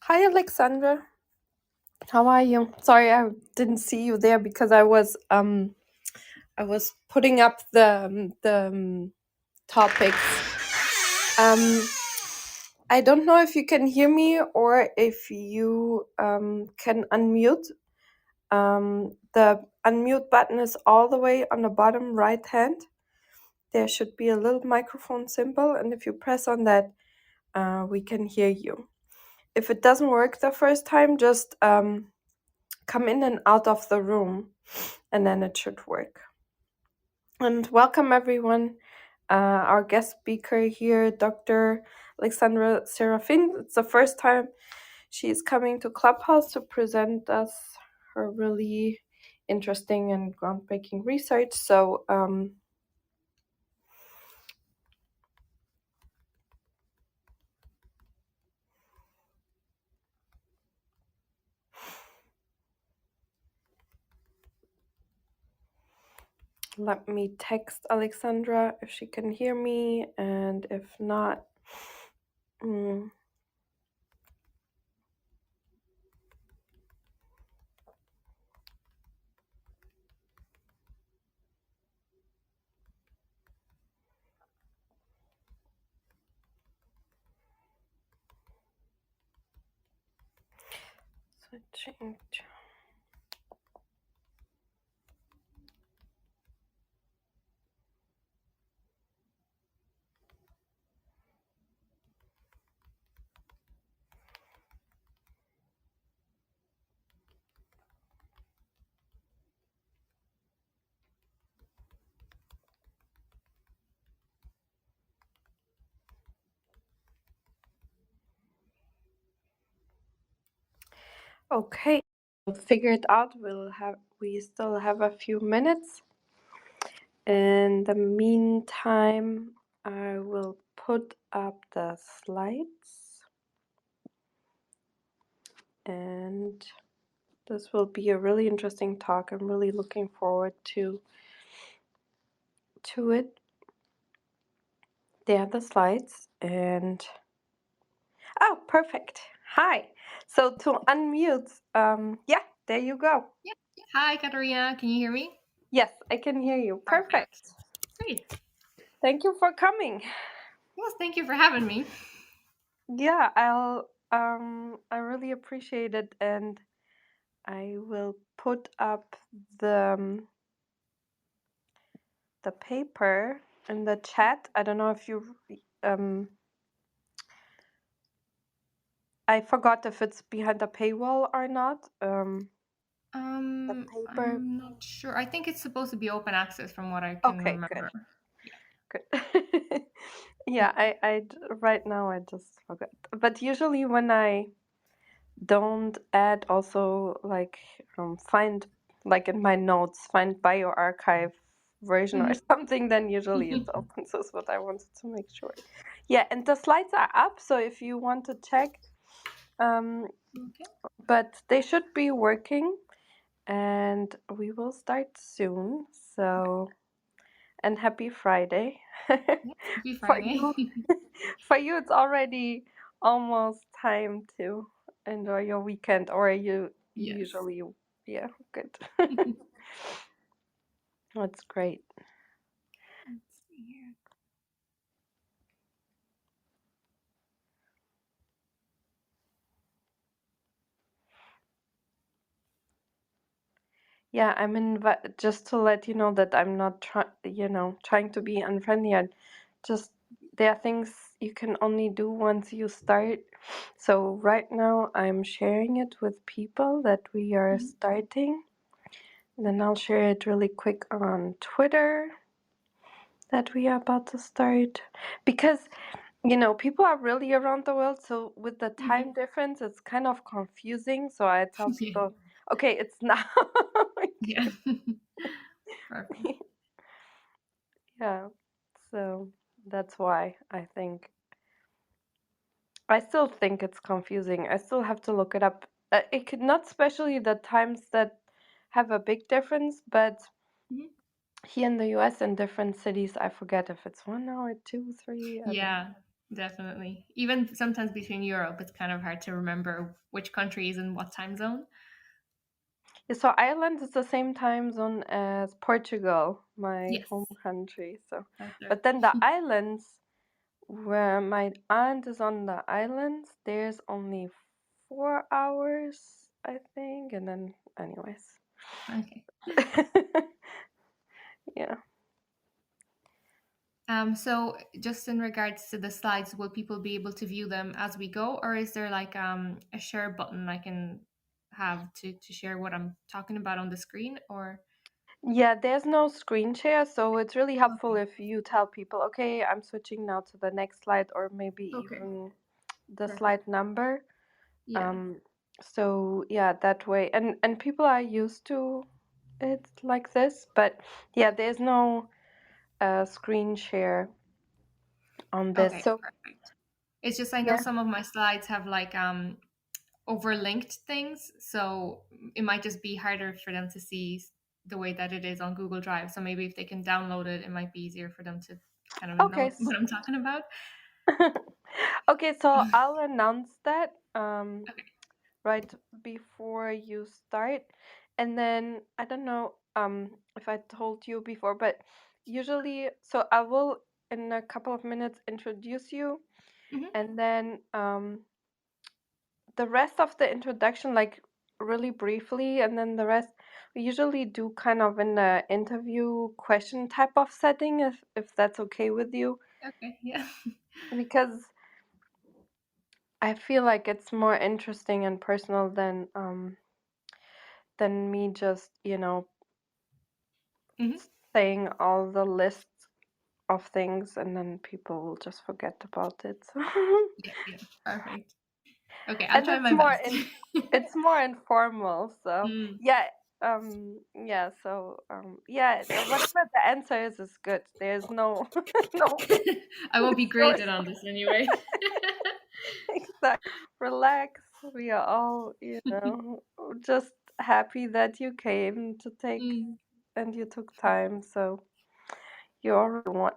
Hi, Aleksandra. How are you? Sorry, I didn't see you there because I was putting up the topics. I don't know if you can hear me or if you can unmute. The unmute button is all the way on the bottom right hand. There should be a little microphone symbol, and if you press on that, we can hear you. If it doesn't work the first time, just come in and out of the room, and then it should work. And welcome everyone. Our guest speaker here, Dr. Aleksandra Serafin. It's the first time she's coming to Clubhouse to present us her really interesting and groundbreaking research. So let me text Aleksandra if she can hear me, and if not, switching to... Okay, we'll figure it out. We still have a few minutes. In the meantime, I will put up the slides, and this will be a really interesting talk. I'm really looking forward to it. There are the slides, and oh, perfect. Hi. So to unmute, yeah, there you go. Yep. Hi, Katarina. Can you hear me? Yes, I can hear you. Perfect. Great. Thank you for coming. Yes, thank you for having me. Yeah, I really appreciate it, and I will put up the paper in the chat. I don't know if you I forgot if it's behind the paywall or not. The paper. I'm not sure. I think it's supposed to be open access from what I can remember. Good. Yeah, I right now I just forgot. But usually when I don't add also like find like in my notes find bioarchive version or something, then usually it's open. So that's what I wanted to make sure. Yeah, and the slides are up, so if you want to check, Okay. but they should be working, and we will start soon. So, and happy Friday. Happy Friday. For you it's already almost time to enjoy your weekend, or you Yes. usually, yeah, good. That's great. Let's see here. Yeah, just to let you know that I'm not trying to be unfriendly. And just there are things you can only do once you start. So right now I'm sharing it with people that we are starting. Then I'll share it really quick on Twitter that we are about to start, because people are really around the world, so with the time difference it's kind of confusing. So I tell people, okay, it's now. Yeah. Perfect. Yeah, so that's why I still think it's confusing. I still have to look it up. It could not, especially the times that have a big difference, but here in the US in different cities, I forget if it's 1 hour, 2, 3. Yeah. Definitely. Even sometimes between Europe, it's kind of hard to remember which country is in what time zone. So Ireland is the same time zone as Portugal, my Yes, home country. So, that's right. but then the islands where my aunt is on the islands, there's only 4 hours, I think. And then, anyways, Okay. yeah. So just in regards to the slides, will people be able to view them as we go, or is there like a share button I can have to share what I'm talking about on the screen, or? Yeah, there's no screen share, so it's really helpful Okay. if you tell people, okay, I'm switching now to the next slide, or maybe Okay. even the Perfect. slide number. Yeah. Um, so yeah, that way, and people are used to it like this, but yeah, there's no screen share on this. Okay. So Perfect. It's just I know yeah, some of my slides have like overlinked things, so it might just be harder for them to see the way that it is on Google Drive. So maybe if they can download it, it might be easier for them to kind of okay, know what I'm talking about. okay. So I'll announce that Okay. right before you start, and then I don't know if I told you before, but usually, so I will in a couple of minutes introduce you, Hmm. and then the rest of the introduction, like really briefly, and then the rest we usually do kind of in the interview question type of setting, if that's okay with you, Okay. Yeah. because I feel like it's more interesting and personal than me just, Hmm. saying all the lists of things and then people will just forget about it. Yeah. Yeah. Perfect. Okay, I'll And try my best. it's more informal, so Mm. yeah. Yeah, so yeah, whatever the answer is good. There's no no I won't be no graded on this anyway. exact. Relax. We are all, just happy that you came to take Mm. and you took time, so you already won.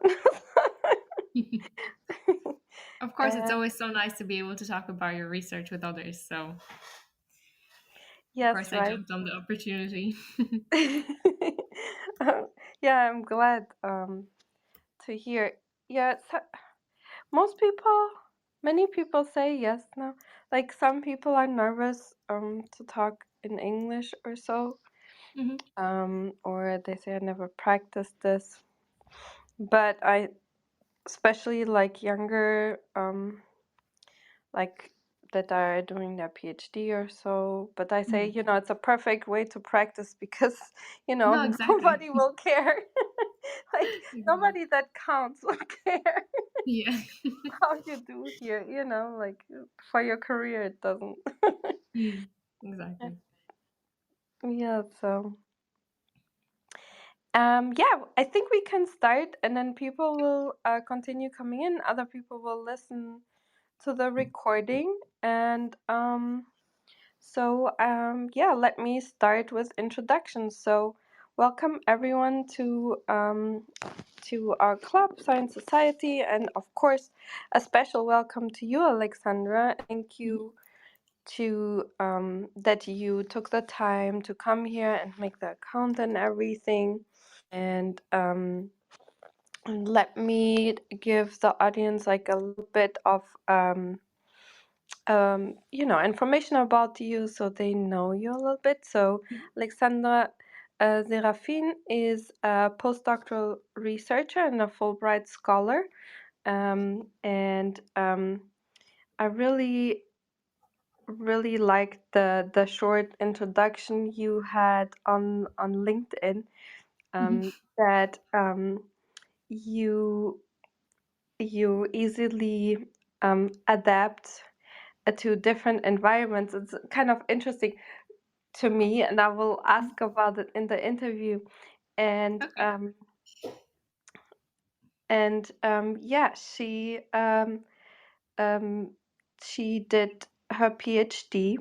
Of course, it's uh, always so nice to be able to talk about your research with others. So, of yes, course, I right. jumped on the opportunity. Yeah, I'm glad to hear. Yeah, so, most people, many people say yes now. Like some people are nervous to talk in English or so, Hmm. or they say I never practiced this. But I, especially like younger, like that are doing their PhD or so. But I say, Hmm. it's a perfect way to practice because, No, exactly. nobody will care. Like Exactly. nobody that counts will care Yeah. how you do here, like for your career it doesn't. Mm. Exactly. Yeah, so yeah, I think we can start and then people will continue coming in, other people will listen to the recording, and so yeah, let me start with introductions. So welcome everyone to our club, Science Society, and of course a special welcome to you, Aleksandra. Thank Mhm. you to that you took the time to come here and make the account and everything. And let me give the audience like a little bit of information about you so they know you a little bit. So Aleksandra Serafin is a postdoctoral researcher and a Fulbright scholar. And I really liked the short introduction you had on LinkedIn, Mhm. that you easily adapt to different environments. It's kind of interesting to me, and I will ask about it in the interview. And Okay. yeah, um, she did her PhD.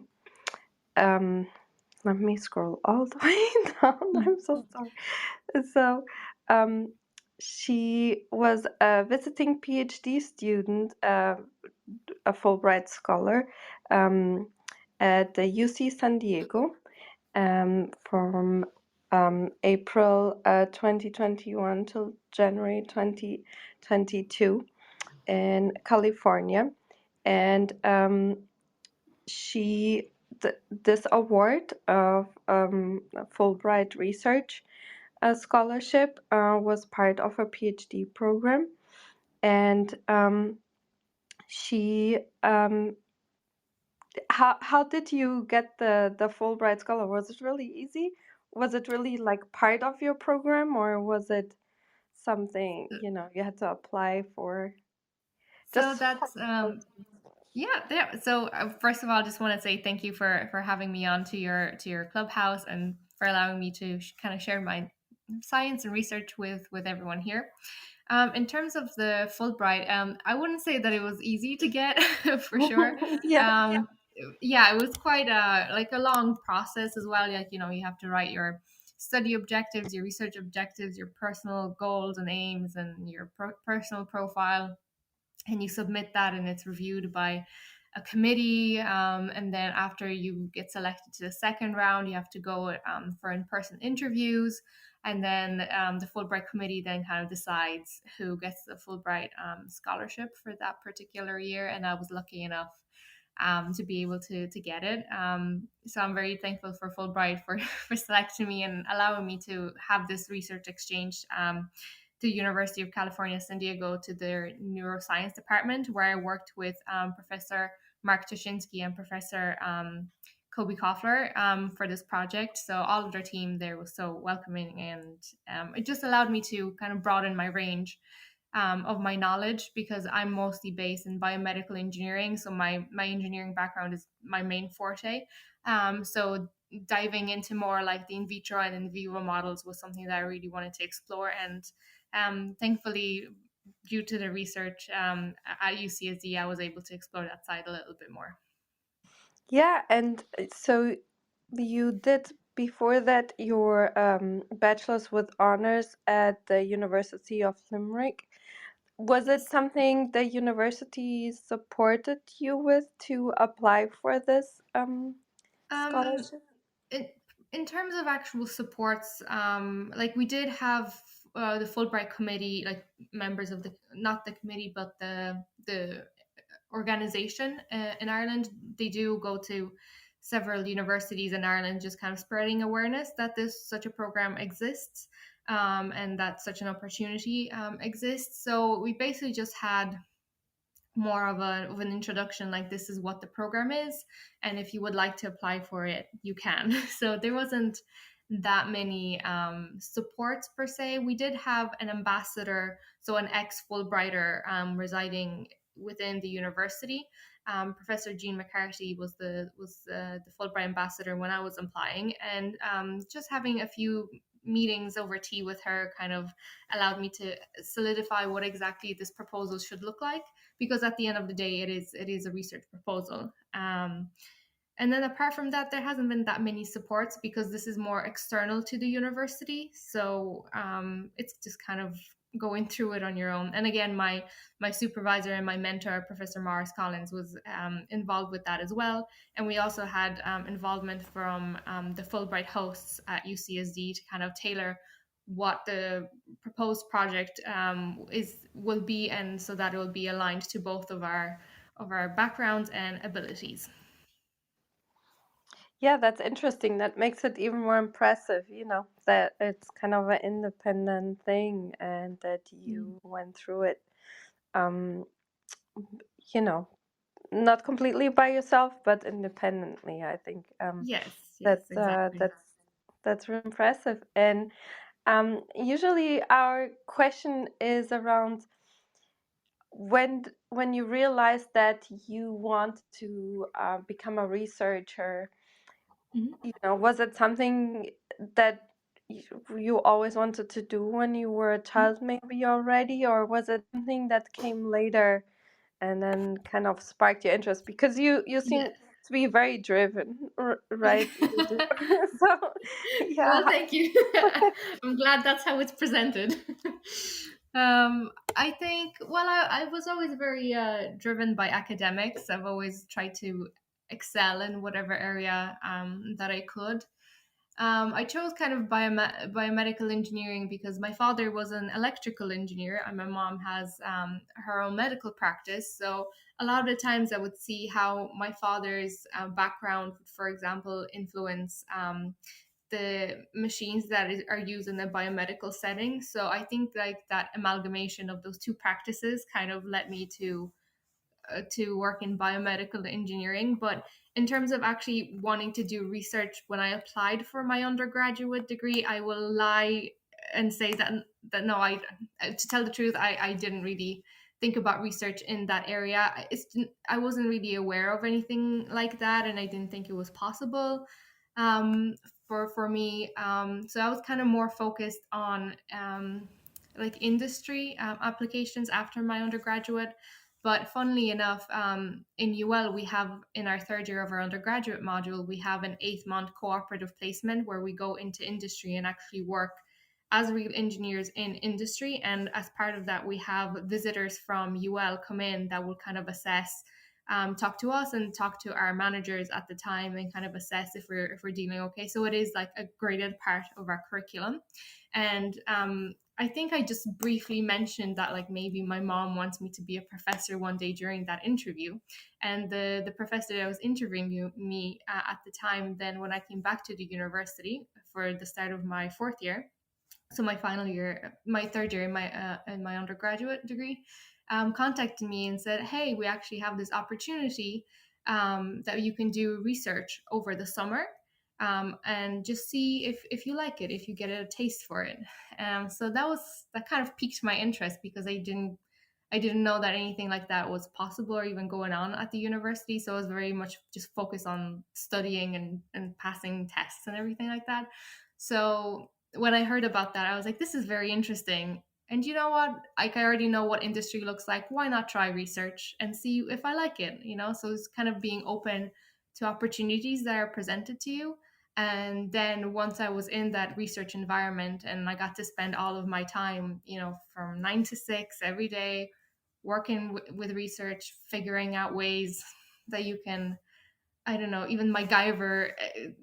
Um, Let me scroll all the way down. Mm. I'm so sorry. So, um, she was a visiting PhD student, a Fulbright scholar, um, at the UC San Diego, from April 2021 till January 2022 in California. And this award of Fulbright Research scholarship was part of her PhD program. And she how did you get the Fulbright scholar? Was it really easy? Was it really like part of your program, or was it something you had to apply for? So Just that's yeah, yeah. So first of all, I just want to say thank you for having me on to your clubhouse and for allowing me to kind of share my science and research with everyone here. In terms of the Fulbright, I wouldn't say that it was easy to get for sure. yeah. Um, yeah, it was quite like a long process as well. Like you have to write your study objectives, your research objectives, your personal goals and aims, and your personal profile, and you submit that and it's reviewed by a committee, and then after you get selected to the second round you have to go for in-person interviews, and then the Fulbright committee then kind of decides who gets the Fulbright scholarship for that particular year, and I was lucky enough to be able to get it. So I'm very thankful for Fulbright for for selecting me and allowing me to have this research exchange to the University of California, San Diego, to their neuroscience department, where I worked with Professor Mark Toshinsky and Professor Kobe Koffler for this project. So all of their team there was so welcoming, and it just allowed me to kind of broaden my range of my knowledge, because I'm mostly based in biomedical engineering. So my engineering background is my main forte. So diving into more like the in vitro and in vivo models was something that I really wanted to explore. And thankfully, due to the research at UCSD, I was able to explore that side a little bit more. Yeah, and so you did before that your bachelor's with honors at the University of Limerick. Was it something the university supported you with to apply for this Um, scholarship? it, in terms of actual supports, like we did have the Fulbright committee, like members of the not the committee but the organization in Ireland. They do go to several universities in Ireland, just kind of spreading awareness that this such a program exists, and that such an opportunity exists. So we basically just had more of an introduction, like this is what the program is, and if you would like to apply for it you can. So there wasn't that many supports per se. We did have an ambassador, so an ex Fulbrighter residing within the university. Professor Jean McCarthy was the Fulbright ambassador when I was applying, and just having a few meetings over tea with her kind of allowed me to solidify what exactly this proposal should look like, because at the end of the day it is a research proposal. And then apart from that, there hasn't been that many supports because this is more external to the university. So it's just kind of going through it on your own. And again, my supervisor and my mentor, Professor Morris Collins, was involved with that as well. And we also had involvement from the Fulbright hosts at UCSD to kind of tailor what the proposed project will be, and so that it will be aligned to both of our backgrounds and abilities. Yeah, that's interesting. That makes it even more impressive, that it's kind of an independent thing and that you went through it, um, you know, not completely by yourself, but independently. I think Yes, yes, that exactly. that's really impressive. And usually our question is around when you realize that you want to become a researcher. Mhm. Was it something that you always wanted to do when you were a child, maybe already, or was it something that came later and then kind of sparked your interest? Because you seem Yes. to be very driven, right? You do. So Well, yeah. thank you. I'm glad that's how it's presented. I think, well, I was always very driven by academics. I've always tried to excel in whatever area that I could. I chose kind of biomedical engineering because my father was an electrical engineer and my mom has her own medical practice. So a lot of the times I would see how my father's background, for example, influence the machines that are used in a biomedical setting. So I think like that amalgamation of those two practices kind of led me to work in biomedical engineering. But in terms of actually wanting to do research, when I applied for my undergraduate degree, I will lie and say that no, I to tell the truth, I didn't really think about research in that area. I wasn't really aware of anything like that, and I didn't think it was possible um, for me. So I was kind of more focused on like industry applications after my undergraduate. But funnily enough, in UL, we have in our third year of our undergraduate module, we have an 8-month cooperative placement where we go into industry and actually work as real engineers in industry. And as part of that, we have visitors from UL come in that will kind of assess, talk to us and talk to our managers at the time and kind of assess if we're dealing okay. So it is like a graded part of our curriculum. And I think I just briefly mentioned that like maybe my mom wants me to be a professor one day during that interview, and the professor that was interviewing me at the time, then when I came back to the university for the start of my fourth year, so my final year, my third year in my undergraduate degree, contacted me and said, "Hey, we actually have this opportunity that you can do research over the summer, and just see if you like it, if you get a taste for it." So that kind of piqued my interest because I didn't know that anything like that was possible or even going on at the university. So I was very much just focused on studying and passing tests and everything like that. So when I heard about that, I was like, this is very interesting. And you know what? Like, I already know what industry looks like. Why not try research and see if I like it? So it's kind of being open to opportunities that are presented to you. And then once I was in that research environment and I got to spend all of my time, from 9 to 6 every day, working with research, figuring out ways that you can, I don't know, even MacGyver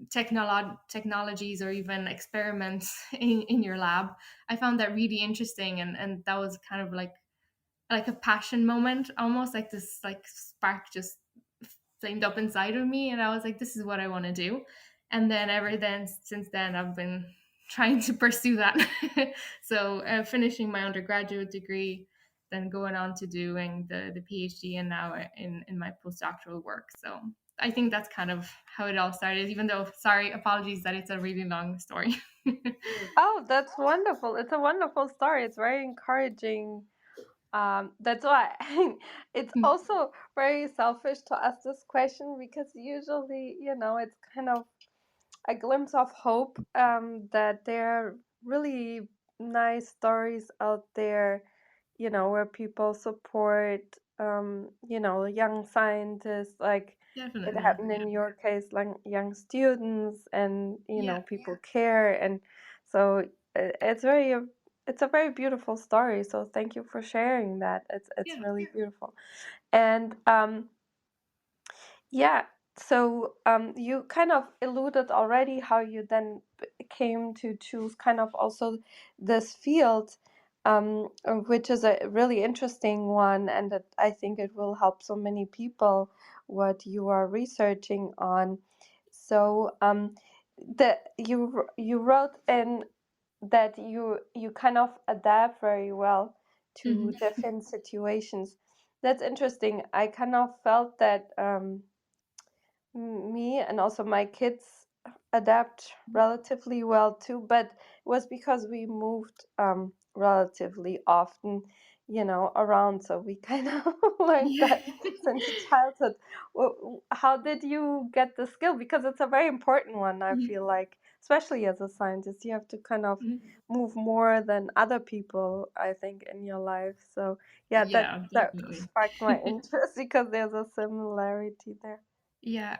technologies or even experiments in your lab. I found that really interesting, and that was kind of like a passion moment, almost like this like spark just flamed up inside of me, and I was like, this is what I want to do. And then ever then since then I've been trying to pursue that. So finishing my undergraduate degree, then going on to doing the PhD, and now in my postdoctoral work. So I think that's kind of how it all started, even though, sorry, apologies that it's a really long story. Oh, that's wonderful. It's a wonderful story. It's very encouraging. That's why it's also very selfish to ask this question because usually, it's kind of a glimpse of hope, that there are really nice stories out there, where people support, young scientists, like it Definitely. happened in your case, like young students, and, Yeah. people care. And so it's it's a very beautiful story. So thank you for sharing that. It's Yeah. really beautiful. And yeah. So you kind of alluded already how you then came to choose kind of also this field, which is a really interesting one, and that I think it will help so many people what you are researching on. So you wrote in that you kind of adapt very well to Hmm. different situations. That's interesting. I kind of felt that. Me and also my kids adapt relatively well too, but it was because we moved relatively often, around. So we kind of learned Yeah. that since childhood. How did you get the skill? Because it's a very important one, I feel like, especially as a scientist, you have to kind of Mhm. move more than other people, I think, in your life. So yeah, that Yeah, that definitely. sparked my interest because there's a similarity there. Yeah,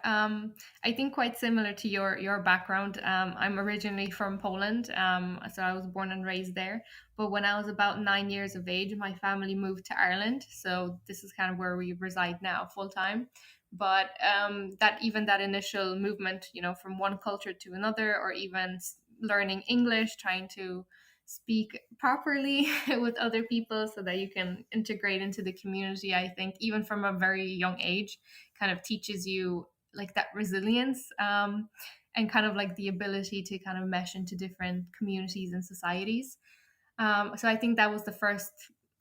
I think quite similar to your background. I'm originally from Poland, so I was born and raised there. But when I was about 9 years of age, my family moved to Ireland. So this is kind of where we reside now, full time. But that initial movement, from one culture to another, or even learning English, trying to speak properly with other people so that you can integrate into the community, I think even from a very young age kind of teaches you like that resilience, and kind of like the ability to kind of mesh into different communities and societies. So I think that was the first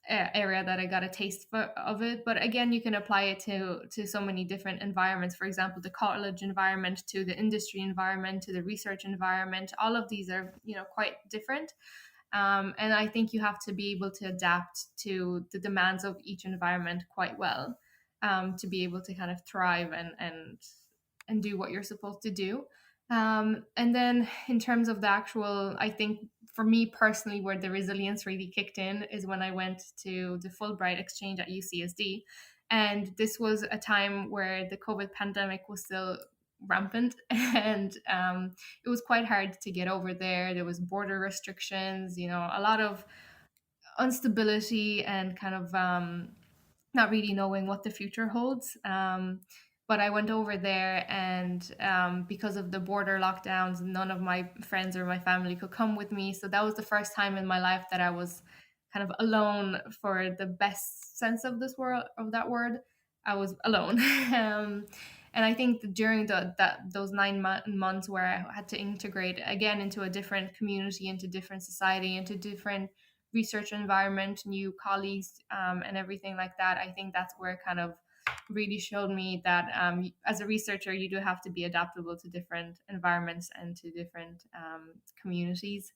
area that I got a taste of it. But again, you can apply it to so many different environments. For example, the college environment, to the industry environment, to the research environment. All of these are quite different. And I think you have to be able to adapt to the demands of each environment quite well, to be able to kind of thrive and do what you're supposed to do. And then in terms of the actual, I think for me personally, where the resilience really kicked in is when I went to the Fulbright exchange at UCSD. And this was a time where the COVID pandemic was still rampant and it was quite hard to get over there. There was border restrictions, a lot of instability and kind of not really knowing what the future holds. But I went over there, and because of the border lockdowns, none of my friends or my family could come with me. So that was the first time in my life that I was kind of alone, for the best sense of this word of that word. I was alone. And I think that during those 9 months where I had to integrate again into a different community, into different society, into different research environment, new colleagues, and everything like that, I think that's where it kind of really showed me that as a researcher, you do have to be adaptable to different environments and to different communities.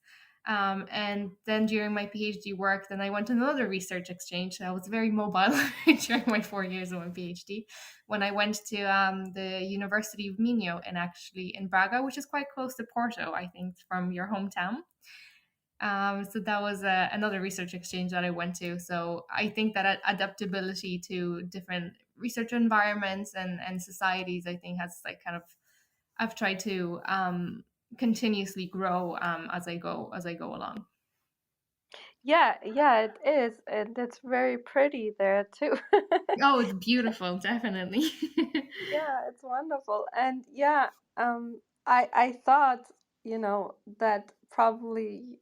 And then during my PhD work, then I went on another research exchange. So I was very mobile during my 4 years of my PhD when I went to the University of Minho, and actually in Braga, which is quite close to Porto, I think, from your hometown. So that was another research exchange that I went to. So I think that adaptability to different research environments and societies, I think, has like kind of, I've tried to continuously grow as I go along. Yeah, yeah, it is, and it's very pretty there too. Oh, it's beautiful, definitely. Yeah, it's wonderful. And yeah, I thought, that probably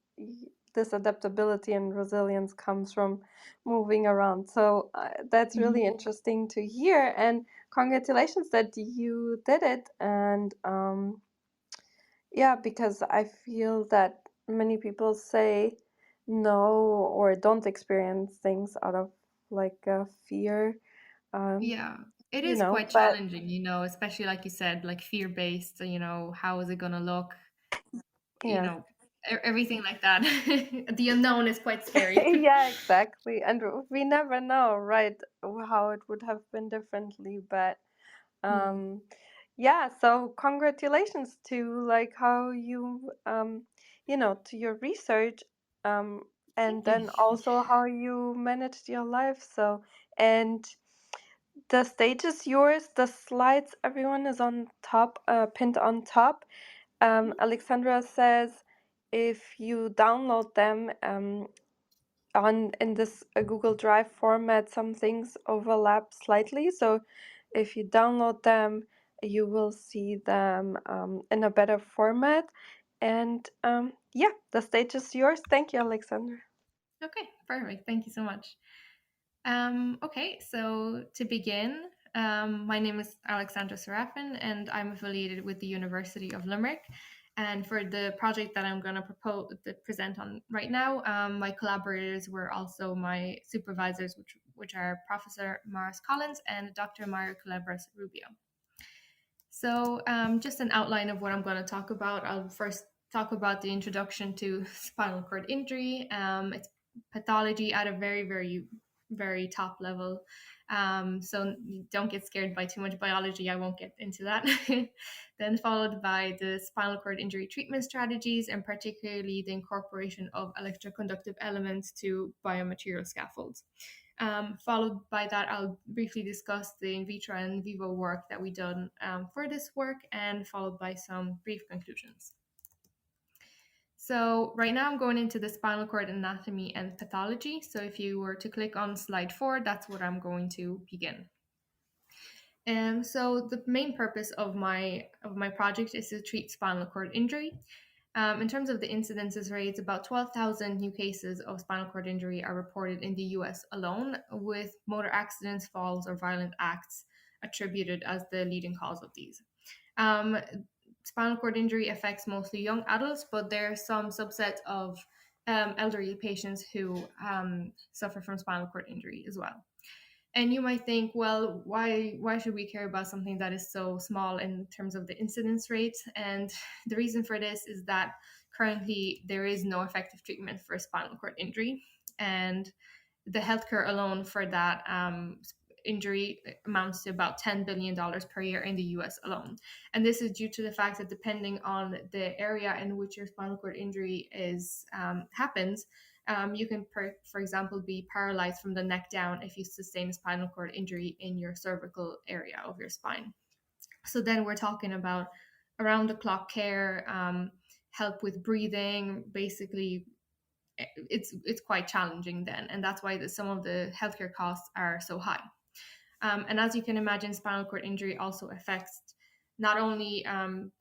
this adaptability and resilience comes from moving around. So that's really Mhm. interesting to hear. And congratulations that you did it. And yeah, because I feel that many people say no or don't experience things out of like fear. Um, Yeah, it is quite but challenging, especially like you said, like fear based. How is it going to look? you yeah. know Everything like that. The unknown is quite scary. Yeah, exactly. And we never know, right, how it would have been differently. But Hmm. um, yeah, so congratulations to like how you, to your research, and Thank you. then also how you managed your life. So, and the stage is yours. The slides, everyone is on top, pinned on top. Alexandra says if you download them, on in this Google Drive format, some things overlap slightly. So if you download them, you will see them in a better format. And yeah, the stage is yours. Thank you, Alexandra. Okay, perfect. Thank you so much. Okay, so to begin, my name is Aleksandra Serafin, and I'm affiliated with the University of Limerick. And for the project that I'm going to present on right now, my collaborators were also my supervisors, which are Professor Maris Collins and Dr. Mario Culebras Rubio. So, just an outline of what I'm going to talk about. I'll first talk about the introduction to spinal cord injury, its pathology at a very, very, very top level. So, don't get scared by too much biology. I won't get into that. Then, followed by the spinal cord injury treatment strategies, and particularly the incorporation of electroconductive elements to biomaterial scaffolds. Followed by that, I'll briefly discuss the in vitro and in vivo work that we've done for this work, and followed by some brief conclusions. So right now I'm going into the spinal cord anatomy and pathology. So if you were to click on slide 4, that's what I'm going to begin. So the main purpose of my project is to treat spinal cord injury. In terms of the incidences rates, about 12,000 new cases of spinal cord injury are reported in the US alone, with motor accidents, falls, or violent acts attributed as the leading cause of these. Spinal cord injury affects mostly young adults, but there are some subsets of elderly patients who suffer from spinal cord injury as well. And you might think, well, why should we care about something that is so small in terms of the incidence rate? And the reason for this is that currently there is no effective treatment for spinal cord injury, and the healthcare alone for that injury amounts to about $10 billion per year in the US alone. And this is due to the fact that depending on the area in which your spinal cord injury happens, you can, for example, be paralyzed from the neck down if you sustain a spinal cord injury in your cervical area of your spine. So then we're talking about around the clock care, help with breathing, basically. It's quite challenging then, and that's why some of the healthcare costs are so high. And as you can imagine, spinal cord injury also affects not only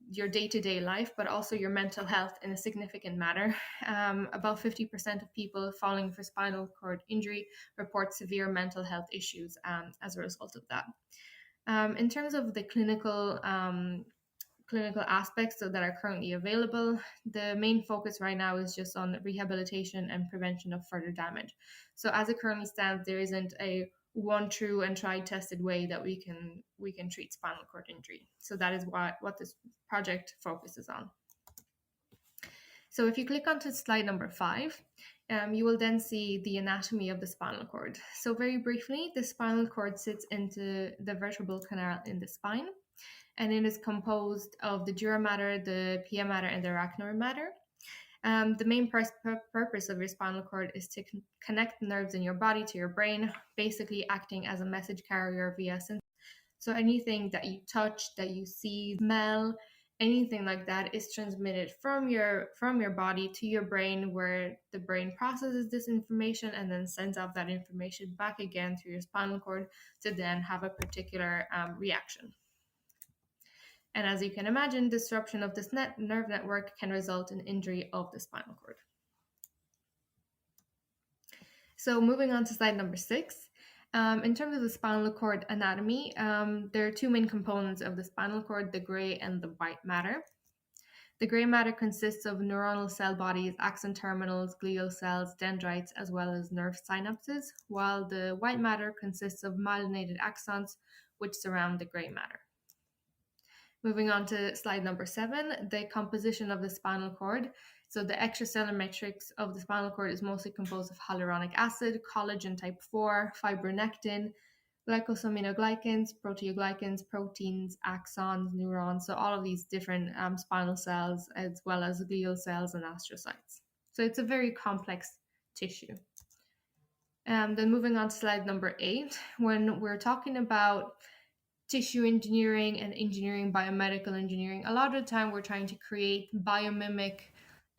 your day-to-day life, but also your mental health in a significant manner. About 50% of people falling for spinal cord injury report severe mental health issues as a result of that. In terms of the clinical aspects that are currently available, the main focus right now is just on rehabilitation and prevention of further damage. So as it currently stands, there isn't a one true and tried tested way that we can treat spinal cord injury. So that is what this project focuses on. So if you click onto slide number 5, you will then see the anatomy of the spinal cord. So very briefly, the spinal cord sits into the vertebral canal in the spine, and it is composed of the dura mater, the pia mater, and the arachnoid mater. The main purpose of your spinal cord is to connect nerves in your body to your brain, basically acting as a message carrier via synthesis. So anything that you touch, that you see, smell, anything like that is transmitted from your body to your brain, where the brain processes this information and then sends out that information back again through your spinal cord to then have a particular reaction. And as you can imagine, disruption of this nerve network can result in injury of the spinal cord. So moving on to slide number 6. In terms of the spinal cord anatomy, there are two main components of the spinal cord, the gray and the white matter. The gray matter consists of neuronal cell bodies, axon terminals, glial cells, dendrites, as well as nerve synapses, while the white matter consists of myelinated axons, which surround the gray matter. Moving on to slide number 7, the composition of the spinal cord. So the extracellular matrix of the spinal cord is mostly composed of hyaluronic acid, collagen type 4, fibronectin, glycosaminoglycans, proteoglycans, proteins, axons, neurons. So all of these different spinal cells, as well as glial cells and astrocytes. So it's a very complex tissue. Then moving on to slide number 8, when we're talking about tissue engineering and biomedical engineering, a lot of the time we're trying to create biomimic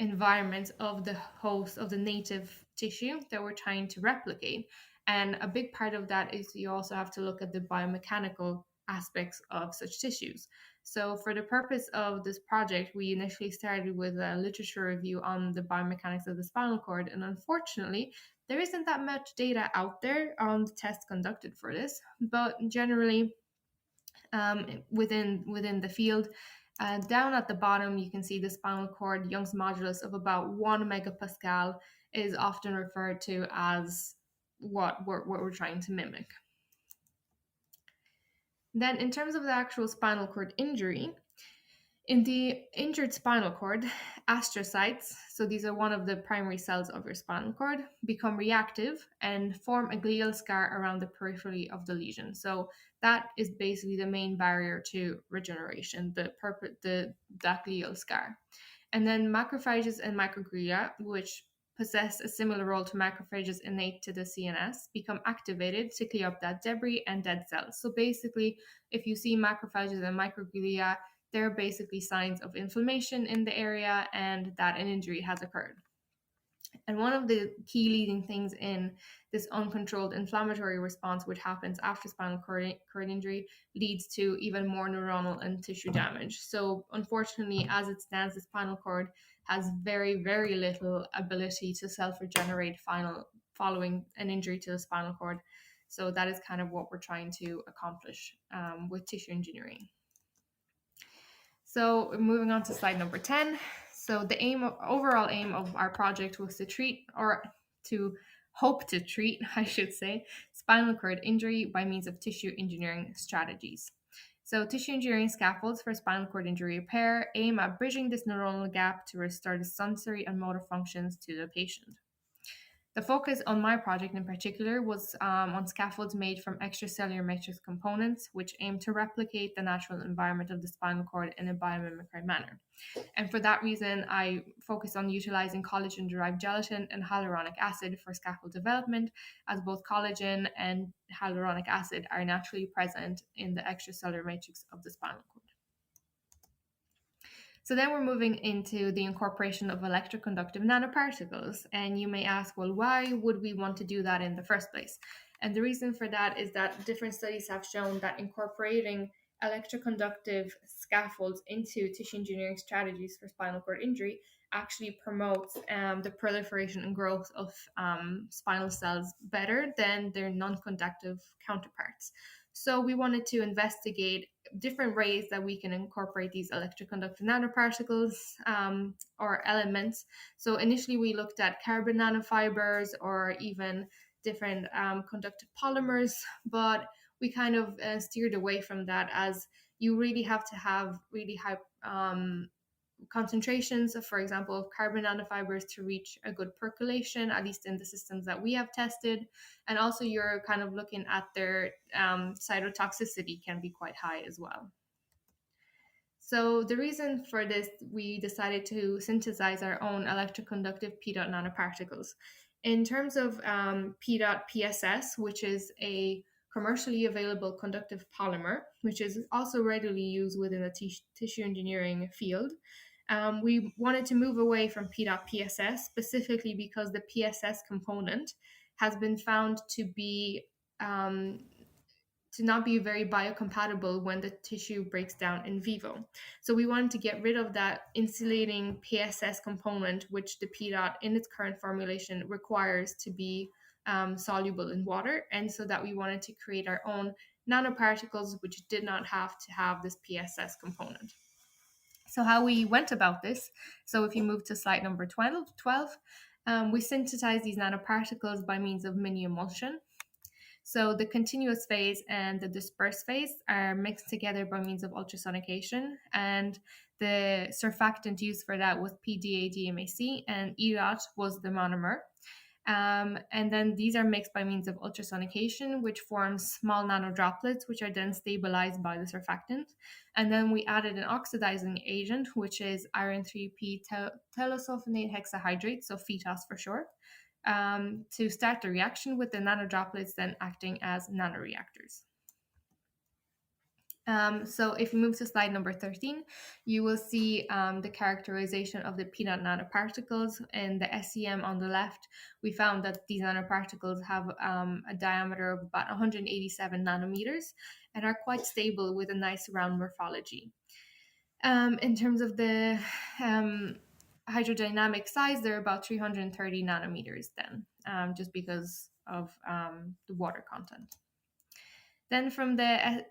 environments of the host, of the native tissue that we're trying to replicate. And a big part of that is you also have to look at the biomechanical aspects of such tissues. So for the purpose of this project, we initially started with a literature review on the biomechanics of the spinal cord, and unfortunately there isn't that much data out there on the tests conducted for this, but generally within the field. Down at the bottom, you can see the spinal cord Young's modulus of about 1 megapascal is often referred to as what we're trying to mimic. Then in terms of the actual spinal cord injury, in the injured spinal cord, astrocytes, so these are one of the primary cells of your spinal cord, become reactive and form a glial scar around the periphery of the lesion. So that is basically the main barrier to regeneration, that glial scar. And then macrophages and microglia, which possess a similar role to macrophages innate to the CNS, become activated to clear up that debris and dead cells. So basically, if you see macrophages and microglia, they're basically signs of inflammation in the area and that an injury has occurred. And one of the key leading things in this uncontrolled inflammatory response, which happens after spinal cord injury, leads to even more neuronal and tissue damage. So, unfortunately, as it stands, the spinal cord has very, very little ability to self regenerate following an injury to the spinal cord. So, that is kind of what we're trying to accomplish with tissue engineering. So moving on to slide number 10. So the overall aim of our project was to treat, or to hope to treat, I should say, spinal cord injury by means of tissue engineering strategies. So tissue engineering scaffolds for spinal cord injury repair aim at bridging this neuronal gap to restore the sensory and motor functions to the patient. The focus on my project in particular was on scaffolds made from extracellular matrix components, which aim to replicate the natural environment of the spinal cord in a biomimicry manner. And for that reason, I focused on utilizing collagen derived gelatin and hyaluronic acid for scaffold development, as both collagen and hyaluronic acid are naturally present in the extracellular matrix of the spinal cord. So then we're moving into the incorporation of electroconductive nanoparticles. And you may ask, well, why would we want to do that in the first place? And the reason for that is that different studies have shown that incorporating electroconductive scaffolds into tissue engineering strategies for spinal cord injury actually promotes the proliferation and growth of spinal cells better than their non-conductive counterparts. So we wanted to investigate different ways that we can incorporate these electroconductive nanoparticles or elements. So initially we looked at carbon nanofibers or even different conductive polymers, but we kind of steered away from that, as you really have to have really high concentrations of, for example, of carbon nanofibers to reach a good percolation, at least in the systems that we have tested. And also you're kind of looking at their cytotoxicity can be quite high as well. So the reason for this, we decided to synthesize our own electroconductive PEDOT nanoparticles. In terms of PEDOT-PSS, which is a commercially available conductive polymer, which is also readily used within the tissue engineering field, we wanted to move away from PEDOT-PSS specifically because the PSS component has been found to be to not be very biocompatible when the tissue breaks down in vivo. So we wanted to get rid of that insulating PSS component, which the PEDOT in its current formulation requires to be soluble in water. And so that we wanted to create our own nanoparticles, which did not have to have this PSS component. So how we went about this, so if you move to slide number 12, we synthesize these nanoparticles by means of miniemulsion. So the continuous phase and the dispersed phase are mixed together by means of ultrasonication, and the surfactant used for that was PDA-DMAC, and EDOT was the monomer. And then these are mixed by means of ultrasonication, which forms small nano droplets, which are then stabilized by the surfactant. And then we added an oxidizing agent, which is iron 3P telosulfonate hexahydrate, so FETOS for short, to start the reaction, with the nano droplets then acting as nanoreactors. So if you move to slide number 13, you will see the characterization of the PEDOT nanoparticles. In the SEM on the left, we found that these nanoparticles have a diameter of about 187 nanometers and are quite stable with a nice round morphology. In terms of the hydrodynamic size, they're about 330 nanometers then, just because of the water content. Then from the,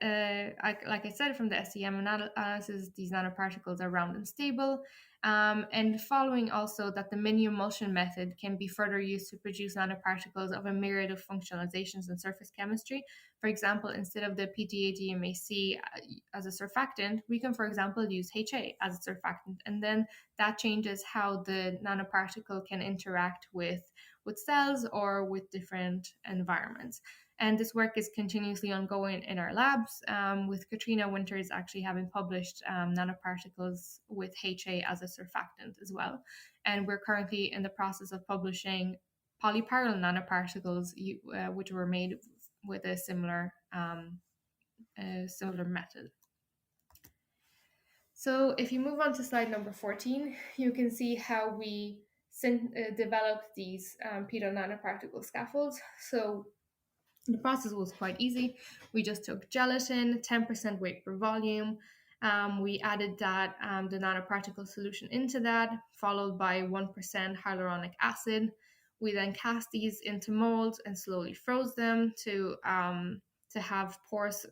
like I said, from the SEM analysis, these nanoparticles are round and stable. And following also that the miniemulsion method can be further used to produce nanoparticles of a myriad of functionalizations in surface chemistry. For example, instead of the PDA-DMAC as a surfactant, we can, for example, use HA as a surfactant. And then that changes how the nanoparticle can interact with with cells or with different environments. And this work is continuously ongoing in our labs, with Katrina Winters actually having published nanoparticles with HA as a surfactant as well. And we're currently in the process of publishing polyparallel nanoparticles, which were made with a similar method. So if you move on to slide number 14, you can see how we developed these PEDOT nanoparticle scaffolds. So the process was quite easy. We just took gelatin, 10% weight per volume. We added that the nanoparticle solution into that, followed by 1% hyaluronic acid. We then cast these into molds and slowly froze them to have pores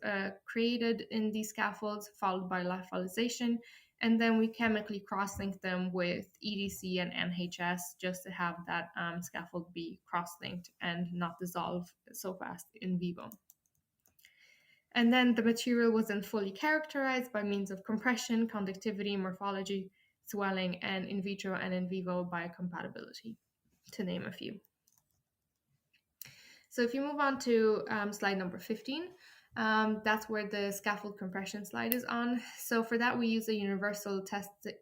created in these scaffolds, followed by lyophilization. And then we chemically cross-linked them with EDC and NHS just to have that scaffold be cross-linked and not dissolve so fast in vivo. And then the material was then fully characterized by means of compression, conductivity, morphology, swelling, and in vitro and in vivo biocompatibility, to name a few. So if you move on to slide number 15, that's where the scaffold compression slide is on. So for that, we use a universal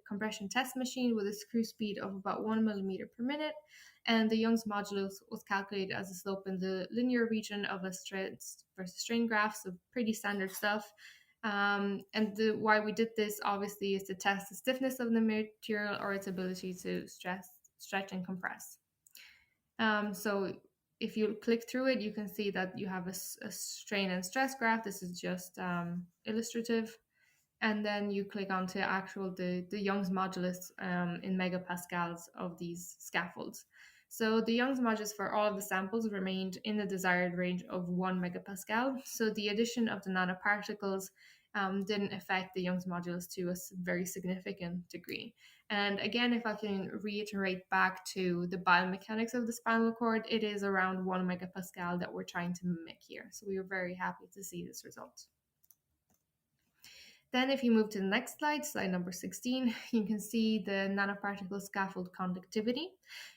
compression test machine with a screw speed of about 1 millimeter per minute. And the Young's modulus was calculated as a slope in the linear region of a stress versus strain graph, so pretty standard stuff. And why we did this, obviously, is to test the stiffness of the material or its ability to stretch and compress. So if you click through it, you can see that you have a strain and stress graph. This is just illustrative. And then you click onto the Young's modulus in megapascals of these scaffolds. So the Young's modulus for all of the samples remained in the desired range of 1 megapascal. So the addition of the nanoparticles didn't affect the Young's modulus to a very significant degree. And again, if I can reiterate back to the biomechanics of the spinal cord, it is around 1 megapascal that we're trying to mimic here. So we were very happy to see this result. Then if you move to the next slide, slide number 16, you can see the nanoparticle scaffold conductivity.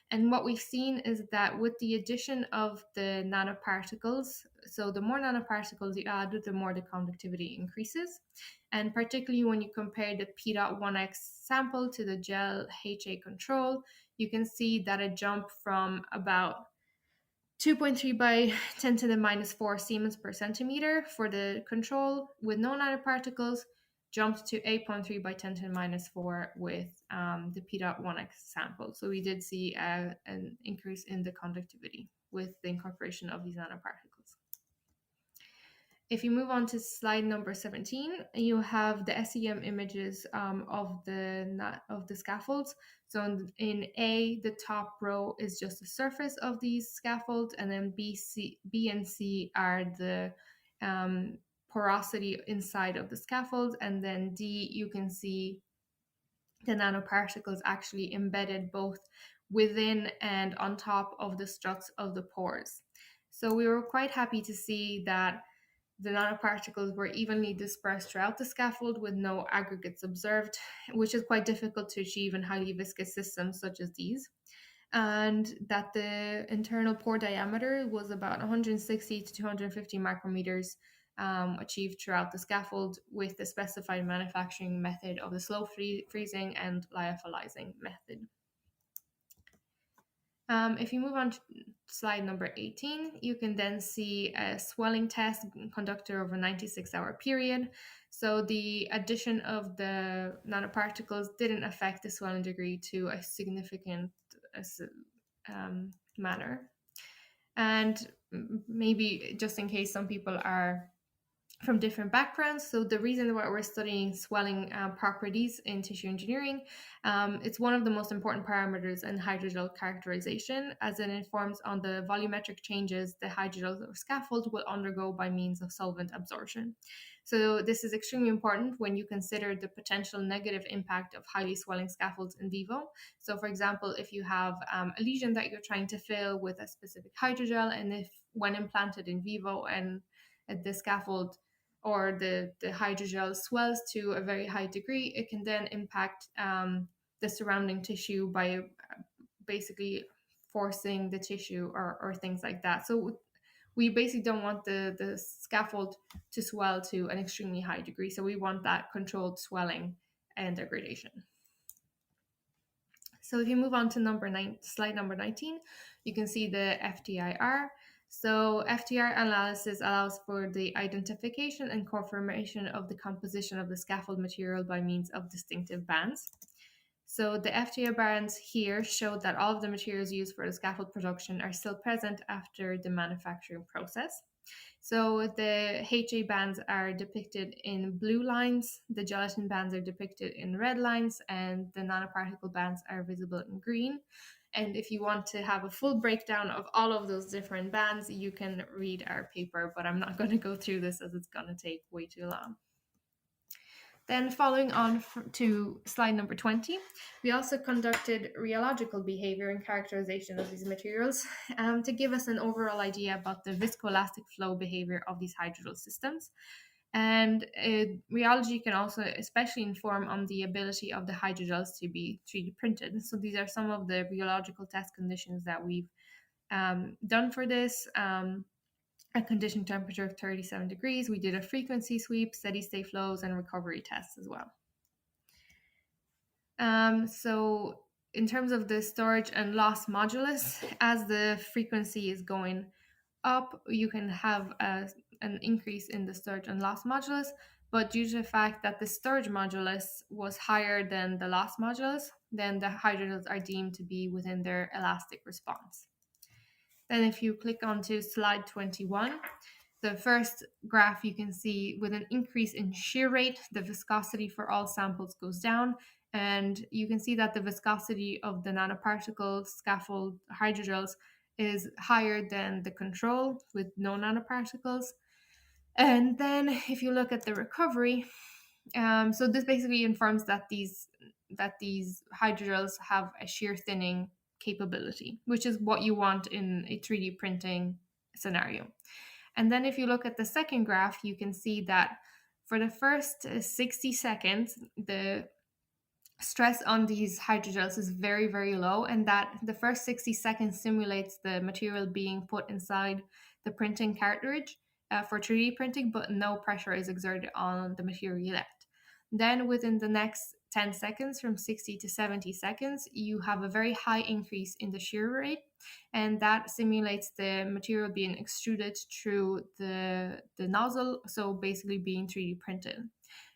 And what we've seen is that with the addition of the nanoparticles, so the more nanoparticles you add, the more the conductivity increases. And particularly when you compare the PEDOT-1X sample to the gel HA control, you can see that a jump from about 2.3 by 10 to the minus 4 Siemens per centimeter for the control with no nanoparticles jumped to 8.3 by 10 to the minus 4 with the PEDOT-1X sample. So we did see an increase in the conductivity with the incorporation of these nanoparticles. If you move on to slide number 17, you have the SEM images of the scaffolds. So in A, the top row is just the surface of these scaffolds, and then B and C are the porosity inside of the scaffold, and then D, you can see the nanoparticles actually embedded both within and on top of the struts of the pores. So we were quite happy to see that the nanoparticles were evenly dispersed throughout the scaffold with no aggregates observed, which is quite difficult to achieve in highly viscous systems such as these. And that the internal pore diameter was about 160 to 250 micrometers achieved throughout the scaffold with the specified manufacturing method of the slow freezing and lyophilizing method. If you move on to slide number 18, you can then see a swelling test conducted over a 96-hour period. So the addition of the nanoparticles didn't affect the swelling degree to a significant manner. And maybe just in case some people are from different backgrounds. So the reason why we're studying swelling properties in tissue engineering, it's one of the most important parameters in hydrogel characterization, as it informs on the volumetric changes the hydrogel or scaffold will undergo by means of solvent absorption. So this is extremely important when you consider the potential negative impact of highly swelling scaffolds in vivo. So for example, if you have a lesion that you're trying to fill with a specific hydrogel, and if when implanted in vivo and the scaffold or the hydrogel swells to a very high degree, it can then impact the surrounding tissue by basically forcing the tissue or things like that. So we basically don't want the scaffold to swell to an extremely high degree. So we want that controlled swelling and degradation. So if you move on to slide number 19, you can see the FTIR. So FTIR analysis allows for the identification and confirmation of the composition of the scaffold material by means of distinctive bands. So the FTIR bands here show that all of the materials used for the scaffold production are still present after the manufacturing process. So the HA bands are depicted in blue lines, the gelatin bands are depicted in red lines, and the nanoparticle bands are visible in green. And if you want to have a full breakdown of all of those different bands, you can read our paper, but I'm not going to go through this as it's going to take way too long. Then following on to slide number 20, we also conducted rheological behavior and characterization of these materials to give us an overall idea about the viscoelastic flow behavior of these hydrogel systems. And rheology can also especially inform on the ability of the hydrogels to be 3D printed. So these are some of the rheological test conditions that we've done for this. A condition temperature of 37 degrees. We did a frequency sweep, steady state flows, and recovery tests as well. So in terms of the storage and loss modulus, as the frequency is going up, you can have an increase in the storage and loss modulus, but due to the fact that the storage modulus was higher than the loss modulus, then the hydrogels are deemed to be within their elastic response. Then if you click onto slide 21, the first graph you can see with an increase in shear rate, the viscosity for all samples goes down. And you can see that the viscosity of the nanoparticle scaffold hydrogels is higher than the control with no nanoparticles. And then if you look at the recovery, so this basically informs that these hydrogels have a shear thinning capability, which is what you want in a 3D printing scenario. And then if you look at the second graph, you can see that for the first 60 seconds, the stress on these hydrogels is very, very low, and that the first 60 seconds simulates the material being put inside the printing cartridge for 3D printing, but no pressure is exerted on the material yet. Then within the next 10 seconds, from 60 to 70 seconds, you have a very high increase in the shear rate, and that simulates the material being extruded through the nozzle, so basically being 3D printed.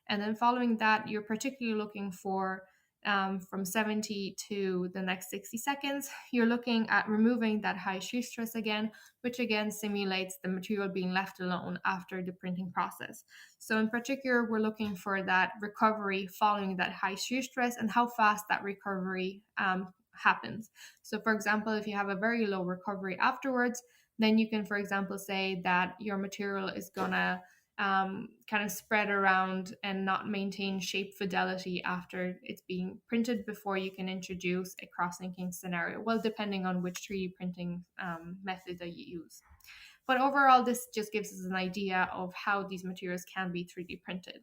And then following that, you're particularly looking for from 70 to the next 60 seconds, you're looking at removing that high shear stress again, which again simulates the material being left alone after the printing process. So in particular, we're looking for that recovery following that high shear stress and how fast that recovery happens. So for example, if you have a very low recovery afterwards, then you can, for example, say that your material is gonna kind of spread around and not maintain shape fidelity after it's being printed before you can introduce a cross-linking scenario, well, depending on which 3D printing method that you use. But overall, this just gives us an idea of how these materials can be 3D printed.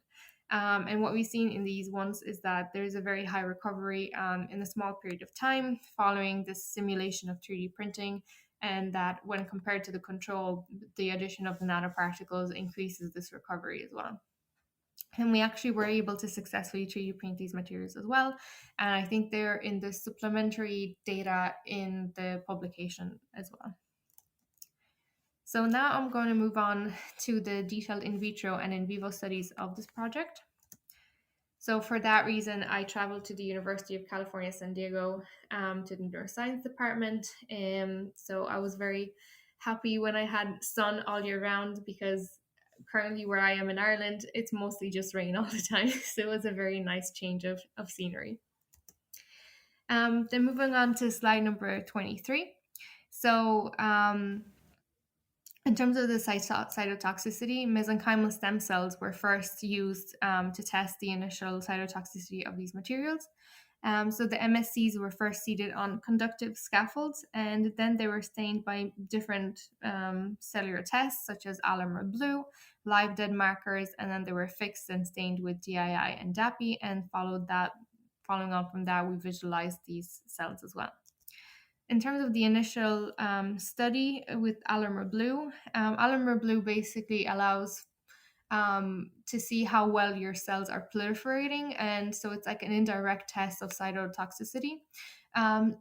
And what we've seen in these ones is that there's a very high recovery in a small period of time following this simulation of 3D printing, and that when compared to the control, the addition of the nanoparticles increases this recovery as well. And we actually were able to successfully 3D print these materials as well. And I think they're in the supplementary data in the publication as well. So now I'm going to move on to the detailed in vitro and in vivo studies of this project. So for that reason, I traveled to the University of California, San Diego, to the neuroscience department. So I was very happy when I had sun all year round, because currently where I am in Ireland, it's mostly just rain all the time. So it was a very nice change of scenery. Then moving on to slide number 23. So in terms of the cytotoxicity, mesenchymal stem cells were first used to test the initial cytotoxicity of these materials. So the MSCs were first seeded on conductive scaffolds, and then they were stained by different cellular tests, such as Alamer blue, live dead markers, and then they were fixed and stained with DII and DAPI, and following on from that, we visualized these cells as well. In terms of the initial study with Alamer Blue, Alamer Blue basically allows to see how well your cells are proliferating. And so it's like an indirect test of cytotoxicity.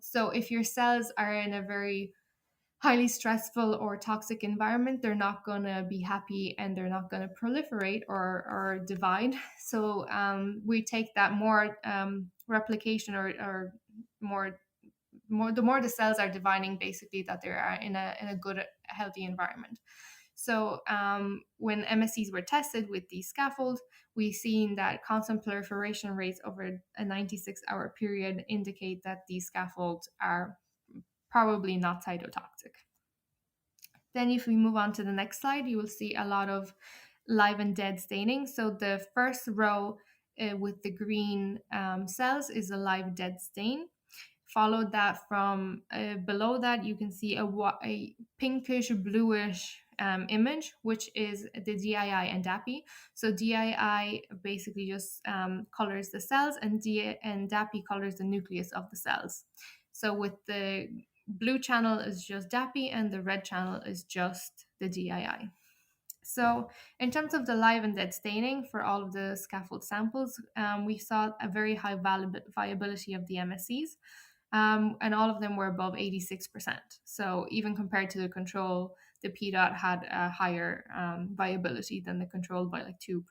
So if your cells are in a very highly stressful or toxic environment, they're not going to be happy and they're not going to proliferate or divide. So we take that more replication or more the more the cells are dividing, basically, that they are in a good healthy environment. So when MSCs were tested with these scaffolds, we seen that constant proliferation rates over a 96-hour period indicate that these scaffolds are probably not cytotoxic. Then if we move on to the next slide, you will see a lot of live and dead staining. So the first row with the green cells is a live dead stain. Followed that from below that, you can see a pinkish bluish image, which is the DII and DAPI. So DII basically just colors the cells, and DAPI colors the nucleus of the cells. So with the blue channel is just DAPI, and the red channel is just the DII. So in terms of the live and dead staining for all of the scaffold samples, we saw a very high viability of the MSCs. And all of them were above 86%. So even compared to the control, the PEDOT had a higher viability than the control by like 2%.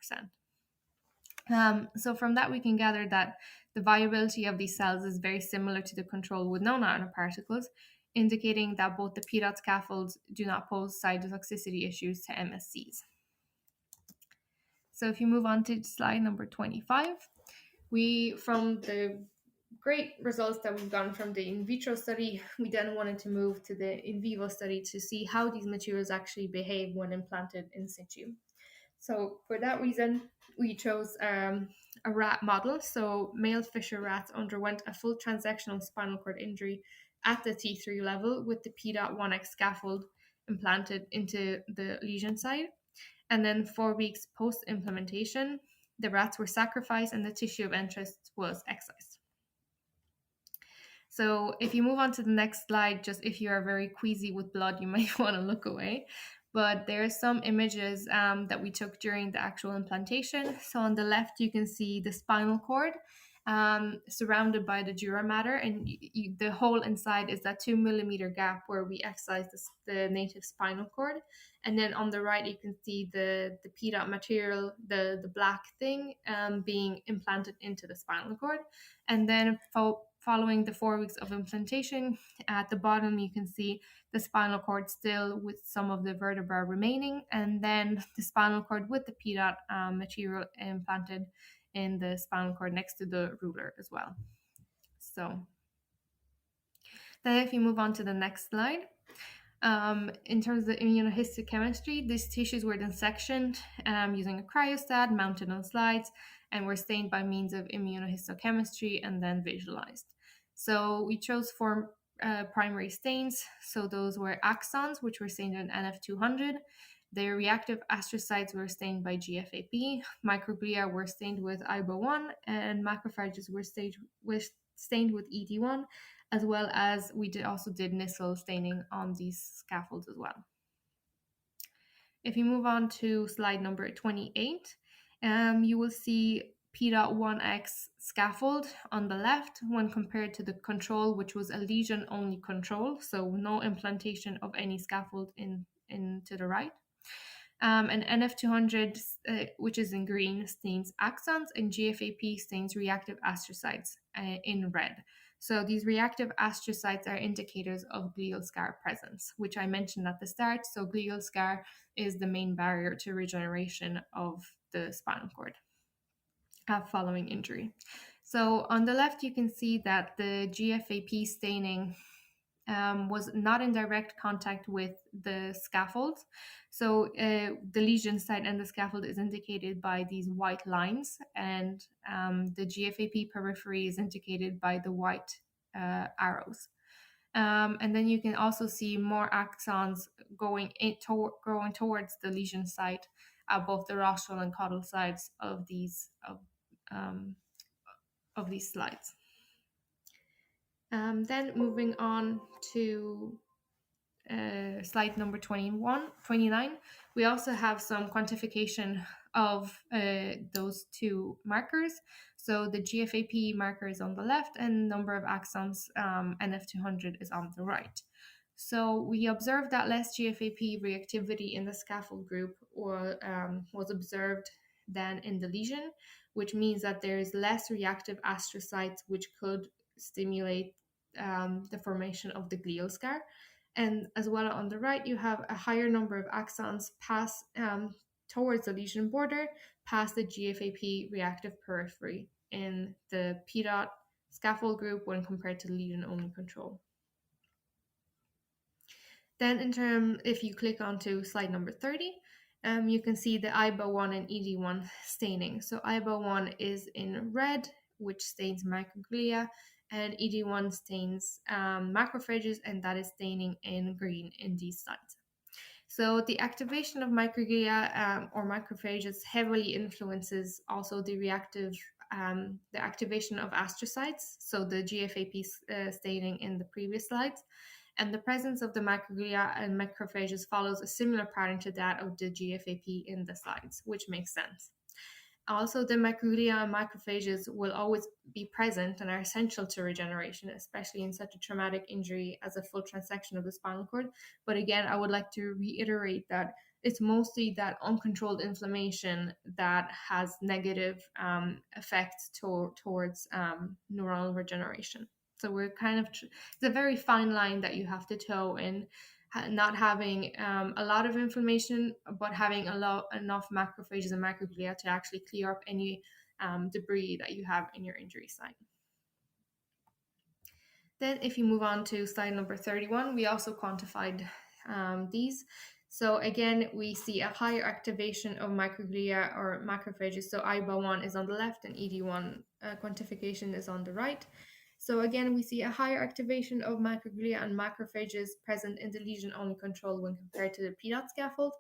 So from that, we can gather that the viability of these cells is very similar to the control with no nanoparticles, indicating that both the PEDOT scaffolds do not pose cytotoxicity issues to MSCs. So if you move on to slide number 25, from the great results that we've gotten from the in vitro study, we then wanted to move to the in vivo study to see how these materials actually behave when implanted in situ. So for that reason, we chose a rat model. So male Fisher rats underwent a full transectional spinal cord injury at the T3 level with the PEDOT-1X scaffold implanted into the lesion site. And then 4 weeks post-implementation, the rats were sacrificed and the tissue of interest was excised. So if you move on to the next slide, just if you are very queasy with blood, you might want to look away. But there are some images that we took during the actual implantation. So on the left, you can see the spinal cord surrounded by the dura mater, and the hole inside is that 2 millimeter gap where we excise the native spinal cord. And then on the right, you can see the PEDOT material, the black thing, being implanted into the spinal cord. And then following the 4 weeks of implantation, at the bottom you can see the spinal cord still with some of the vertebra remaining, and then the spinal cord with the PEDOT material implanted in the spinal cord next to the ruler as well. So then if you move on to the next slide, in terms of the immunohistochemistry, these tissues were then sectioned using a cryostat mounted on slides and were stained by means of immunohistochemistry and then visualized. So we chose 4 primary stains. So those were axons, which were stained in NF200. The reactive astrocytes were stained by GFAP. Microglia were stained with IBO1, and macrophages were stained with ED1, as well as we also did Nissl staining on these scaffolds as well. If you move on to slide number 28, you will see PEDOT-1X scaffold on the left when compared to the control, which was a lesion-only control, so no implantation of any scaffold to the right. And NF200, which is in green, stains axons, and GFAP stains reactive astrocytes in red. So these reactive astrocytes are indicators of glial scar presence, which I mentioned at the start. So glial scar is the main barrier to regeneration of the spinal cord following injury. So on the left, you can see that the GFAP staining was not in direct contact with the scaffold. So the lesion site and the scaffold is indicated by these white lines, and the GFAP periphery is indicated by the white arrows. And then you can also see more axons going towards the lesion site at both the rostral and caudal sides of these slides. Then moving on to slide number 29, we also have some quantification of those two markers. So the GFAP marker is on the left and number of axons, NF200, is on the right. So we observed that less GFAP reactivity in the scaffold group was observed than in the lesion, which means that there is less reactive astrocytes, which could stimulate the formation of the glial scar. And as well on the right, you have a higher number of axons pass towards the lesion border, past the GFAP reactive periphery in the PEDOT scaffold group when compared to lesion-only control. Then if you click onto slide number 30, you can see the IBA1 and ED1 staining. So IBA1 is in red, which stains microglia, and ED1 stains macrophages, and that is staining in green in these slides. So the activation of microglia or macrophages heavily influences also the activation of astrocytes, so the GFAP staining in the previous slides. And the presence of the microglia and macrophages follows a similar pattern to that of the GFAP in the slides, which makes sense. Also, the microglia and macrophages will always be present and are essential to regeneration, especially in such a traumatic injury as a full transection of the spinal cord. But again, I would like to reiterate that it's mostly that uncontrolled inflammation that has negative effects towards neuronal regeneration. So we're it's a very fine line that you have to toe in not having a lot of inflammation, but having enough macrophages and microglia to actually clear up any debris that you have in your injury site. Then if you move on to slide number 31, we also quantified these. So again, we see a higher activation of microglia or macrophages. So IBA1 is on the left and ED1 quantification is on the right. So again, we see a higher activation of microglia and macrophages present in the lesion-only control when compared to the PEDOT scaffold.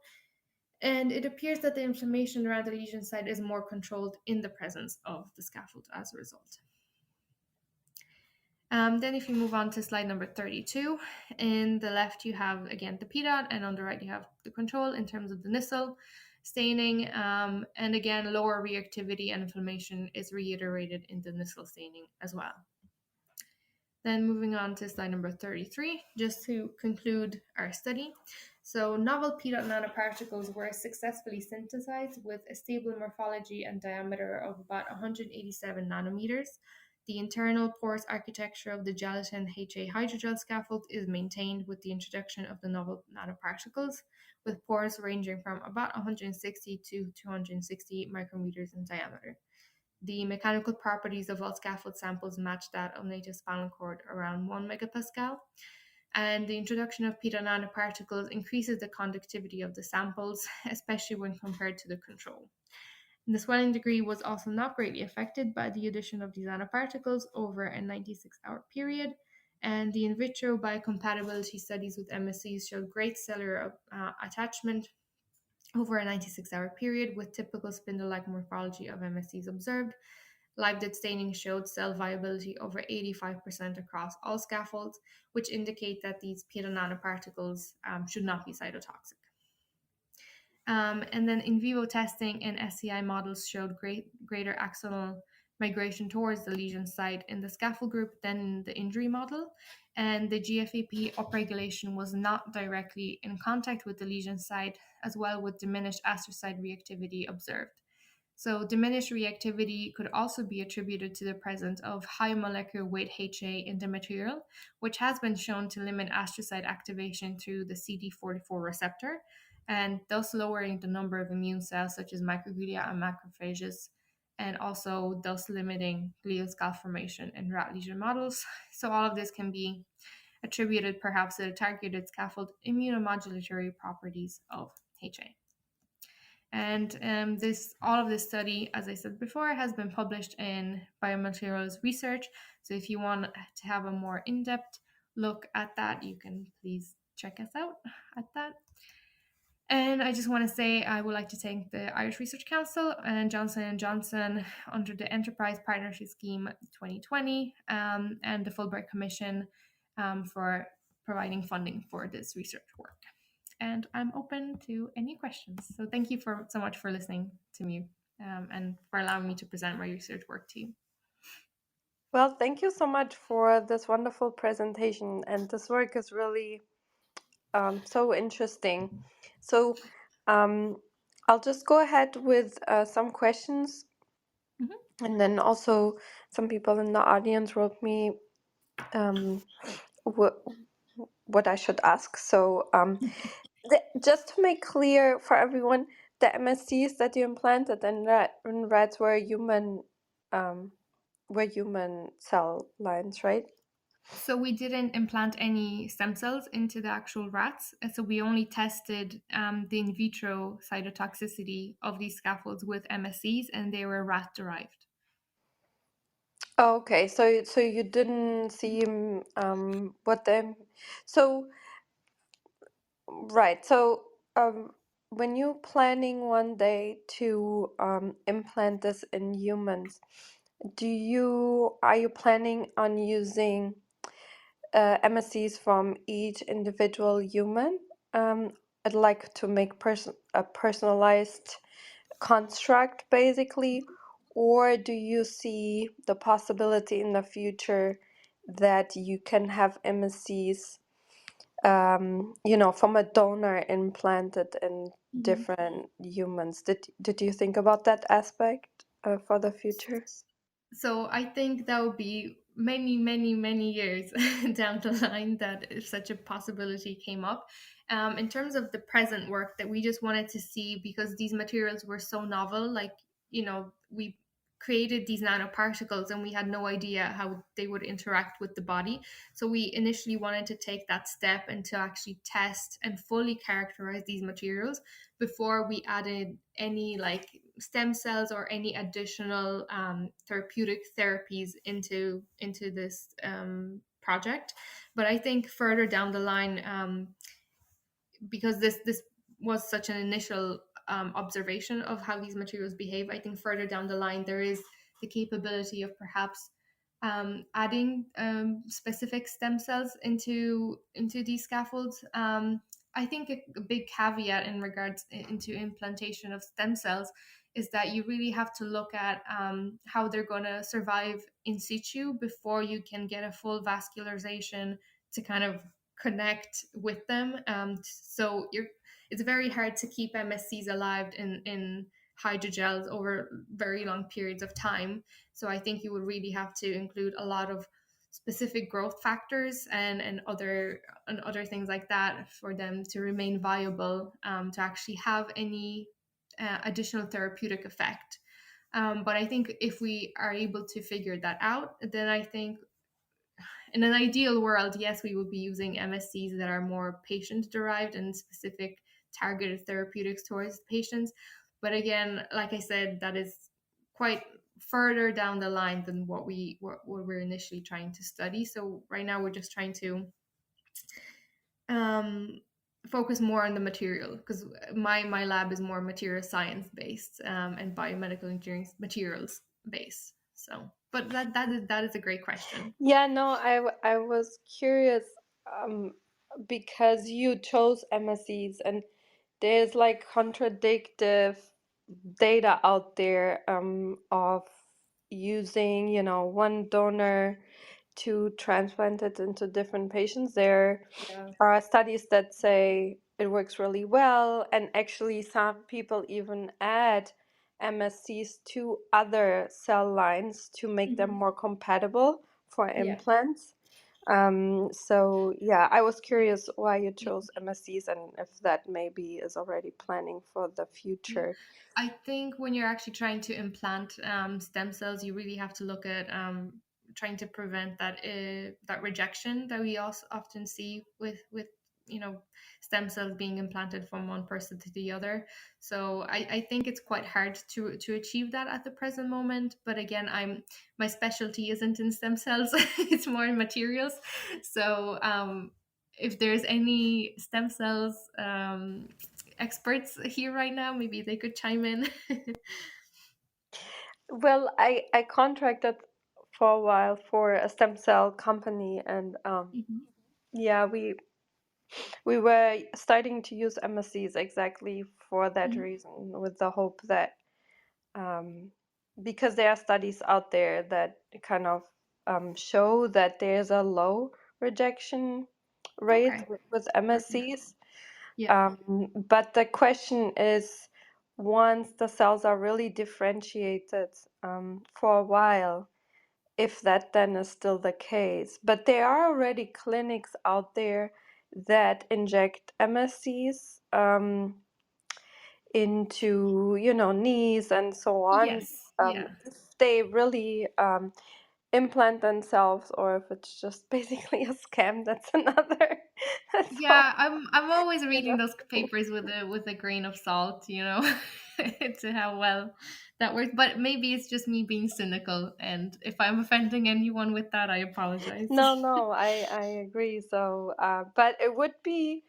And it appears that the inflammation around the lesion site is more controlled in the presence of the scaffold as a result. Then if you move on to slide number 32, in the left you have, again, the PEDOT, and on the right you have the control in terms of the Nissl staining. And again, lower reactivity and inflammation is reiterated in the Nissl staining as well. Then moving on to slide number 33, just to conclude our study. So novel PEDOT nanoparticles were successfully synthesized with a stable morphology and diameter of about 187 nanometers. The internal porous architecture of the gelatin HA hydrogel scaffold is maintained with the introduction of the novel nanoparticles, with pores ranging from about 160 to 260 micrometers in diameter. The mechanical properties of all scaffold samples match that of native spinal cord around 1 megapascal. And the introduction of PEDOT nanoparticles increases the conductivity of the samples, especially when compared to the control. And the swelling degree was also not greatly affected by the addition of these nanoparticles over a 96-hour period. And the in vitro biocompatibility studies with MSCs showed great cellular attachment over a 96-hour period with typical spindle-like morphology of MSCs observed. Live dead staining showed cell viability over 85% across all scaffolds, which indicate that these PEDOT nanoparticles should not be cytotoxic. And then in vivo testing in SCI models showed greater axonal migration towards the lesion site in the scaffold group than in the injury model. And the GFAP upregulation was not directly in contact with the lesion site, as well with diminished astrocyte reactivity observed. So diminished reactivity could also be attributed to the presence of high molecular weight HA in the material, which has been shown to limit astrocyte activation through the CD44 receptor, and thus lowering the number of immune cells such as microglia and macrophages, and also thus limiting glial skull formation in rat lesion models. So all of this can be attributed perhaps to the targeted scaffold immunomodulatory properties of HA. And all of this study, as I said before, has been published in Biomaterials Research. So if you want to have a more in-depth look at that, you can please check us out at that. And I just want to say I would like to thank the Irish Research Council and Johnson and Johnson under the Enterprise Partnership Scheme 2020 and the Fulbright Commission for providing funding for this research work. And I'm open to any questions. So thank you so much for listening to me and for allowing me to present my research work to you. Well, thank you so much for this wonderful presentation. And this work is really so interesting. So I'll just go ahead with some questions. Mm-hmm. And then also some people in the audience wrote me um, what I should ask. So just to make clear for everyone, the MSCs that you implanted in rats um, were human cell lines, right? So we didn't implant any stem cells into the actual rats. So we only tested the in vitro cytotoxicity of these scaffolds with MSCs, and they were rat derived. Oh, okay, so you didn't see what them. So right, so when you're planning one day to implant this in humans, are you planning on using MSCs from each individual human? I'd like to make a personalized construct, basically, or do you see the possibility in the future that you can have MSCs, from a donor implanted in Mhm. different humans? Did you think about that aspect for the future? So I think that would be many, many, many years down the line that if such a possibility came up. In terms of the present work that we just wanted to see, because these materials were so novel, like, we created these nanoparticles and we had no idea how they would interact with the body. So we initially wanted to take that step and to actually test and fully characterize these materials before we added any like stem cells or any additional therapeutic therapies into this project. But I think further down the line, because this was such an initial observation of how these materials behave, I think further down the line there is the capability of perhaps adding specific stem cells into these scaffolds. I think a big caveat in regards into implantation of stem cells is that you really have to look at how they're going to survive in situ before you can get a full vascularization to kind of connect with them. So it's very hard to keep MSCs alive in hydrogels over very long periods of time. So I think you would really have to include a lot of specific growth factors and other things like that for them to remain viable, to actually have any additional therapeutic effect. But I think if we are able to figure that out, then I think in an ideal world, yes, we would be using MSCs that are more patient derived and specific targeted therapeutics towards patients. But again, like I said, that is quite further down the line than what we're initially trying to study. So right now we're just trying to um, focus more on the material, because my lab is more material science based and biomedical engineering materials based. So, but that is a great question. Yeah, no, I was curious um, because you chose MSCs and there's like contradictive data out there of using, one donor to transplant it into different patients. There Yeah. are studies that say it works really well, and actually some people even add MSCs to other cell lines to make them Mhm. more compatible for Yeah. implants. So yeah, I was curious why you chose MSCs and if that maybe is already planning for the Yeah. future. I think when you're actually trying to implant stem cells, you really have to look at trying to prevent that rejection that we also often see with stem cells being implanted from one person to the other. So I think it's quite hard to achieve that at the present moment. But again, my specialty isn't in stem cells; it's more in materials. So if there's any stem cells experts here right now. Maybe they could chime in. Well, I contracted for a while for a stem cell company, and Mhm. yeah, we were starting to use MSCs exactly for that Mhm. reason, with the hope that um, because there are studies out there that kind of show that there's a low rejection rate Okay. with Perfect. MSCs. Yeah. But the question is, once the cells are really differentiated for a while, if that then is still the case. But there are already clinics out there that inject MSCs into, knees and so on. Yes. Yeah. If they really implant themselves, or if it's just basically a scam, that's another. That's all. Yeah, I'm always You reading know. those papers with a grain of salt, to how well that works. But maybe it's just me being cynical, and if I'm offending anyone with that, I apologize. No, no, I agree. So, but it would be,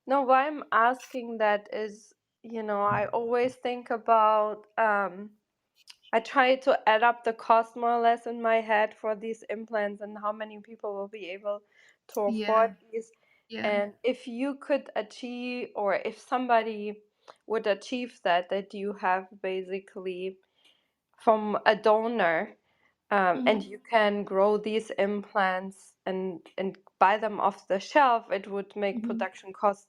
no, why I'm asking that is, I always think about, I try to add up the cost more or less in my head for these implants and how many people will be able to afford Yeah, these. yeah. And if you could achieve, or if somebody would achieve that you have basically from a donor, and Hmm. you can grow these implants and buy them off the shelf, it would make Hmm. production costs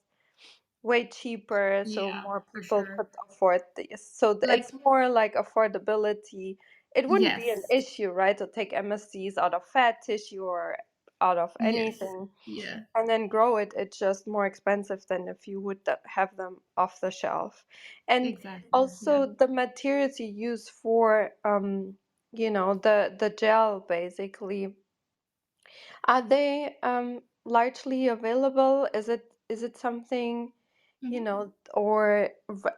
way cheaper, so Yeah, more for people sure. could afford this. So Like, it's more like affordability. It wouldn't be an yes, issue, right, to take MSCs out of fat tissue or out of yes, anything yeah, and then grow it. It's just more expensive than if you would have them off the shelf. And exactly. Yeah. also the materials you use for the gel, basically, are they largely available? Is it something, Hmm. or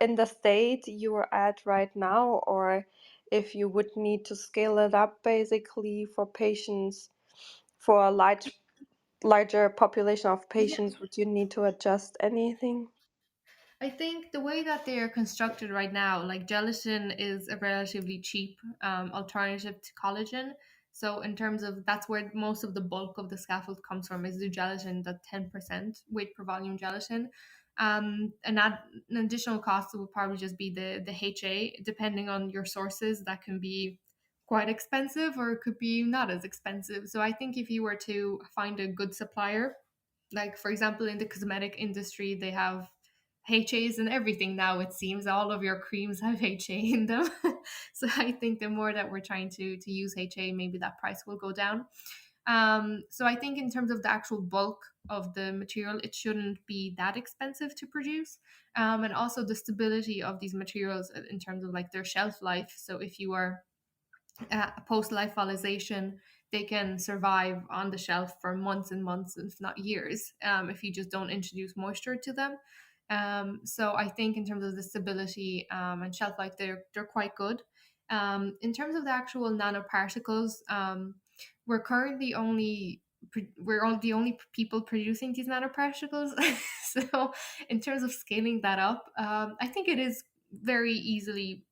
in the state you are at right now, or if you would need to scale it up basically for patients, for a larger population of Yeah. patients, would you need to adjust anything? I think the way that they are constructed right now, like gelatin is a relatively cheap alternative to collagen. So in terms of that's where most of the bulk of the scaffold comes from is the gelatin, the 10% weight per volume gelatin. And that an additional cost would probably just be the HA, depending on your sources. That can be quite expensive or it could be not as expensive. So I think if you were to find a good supplier, like for example in the cosmetic industry, they have HAs and everything now. It seems all of your creams have HA in them. So I think the more that we're trying to use HA, maybe that price will go down. So I think in terms of the actual bulk of the material, it shouldn't be that expensive to produce. And also the stability of these materials in terms of like their shelf life. So if you are post lyophilization, they can survive on the shelf for months and months, if not years, if you just don't introduce moisture to them. So I think in terms of the stability and shelf life, they're quite good. In terms of the actual nanoparticles, we're currently only we're all the only people producing these nanoparticles. So in terms of scaling that up, I think it is very easily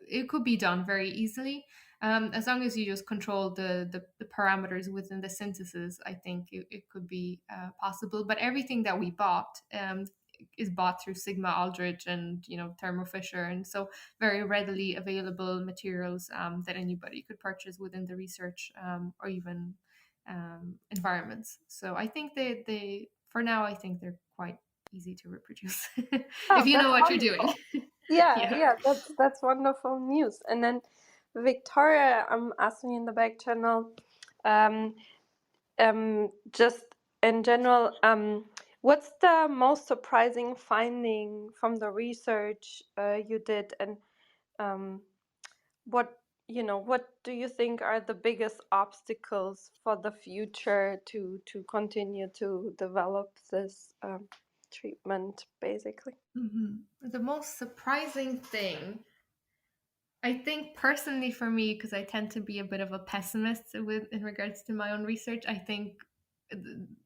it could be done very easily, as long as you just control the parameters within the synthesis. I think it could be possible. But everything that we bought is bought through Sigma Aldrich and Thermo Fisher, and so very readily available materials that anybody could purchase within the research or even environments. So I think they for now I think they're quite easy to reproduce if Oh, you know that's what you're doing. wonderful. Yeah, Yeah. yeah, that's wonderful news. And then Victoria, asked me in the back channel, um, just in general, what's the most surprising finding from the research you did, and um, what do you think are the biggest obstacles for the future to continue to develop this treatment, basically? The most surprising thing, I think personally for me, because I tend to be a bit of a pessimist with in regards to my own research, I think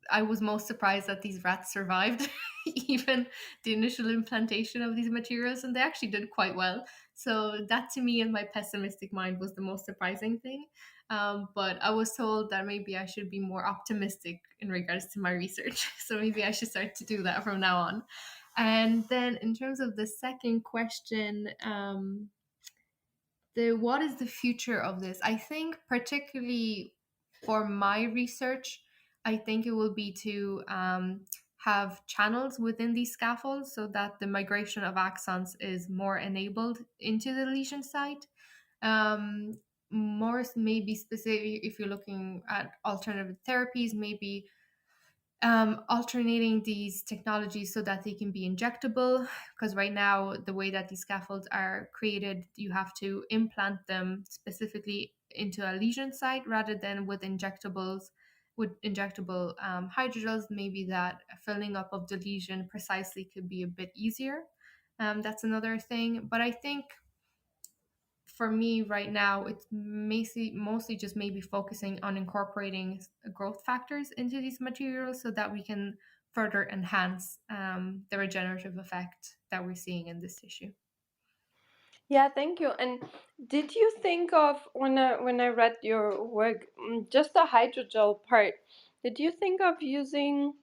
I was most surprised that these rats survived even the initial implantation of these materials, and they actually did quite well. So that, to me, in my pessimistic mind, was the most surprising thing. But I was told that maybe I should be more optimistic in regards to my research. So maybe I should start to do that from now on. And then, in terms of the second question, the what is the future of this? I think, particularly for my research, I think it will be to have channels within these scaffolds so that the migration of axons is more enabled into the lesion site. um, More maybe specific, if you're looking at alternative therapies, maybe alternating these technologies so that they can be injectable. Because right now, the way that these scaffolds are created, you have to implant them specifically into a lesion site rather than with injectables. With injectable hydrogels, maybe that filling up of the lesion precisely could be a bit easier. That's another thing. But I think for me right now, it's mostly just maybe focusing on incorporating growth factors into these materials so that we can further enhance the regenerative effect that we're seeing in this tissue. Yeah, thank you. And did you think of when I read your work, just the hydrogel part? Did you think of using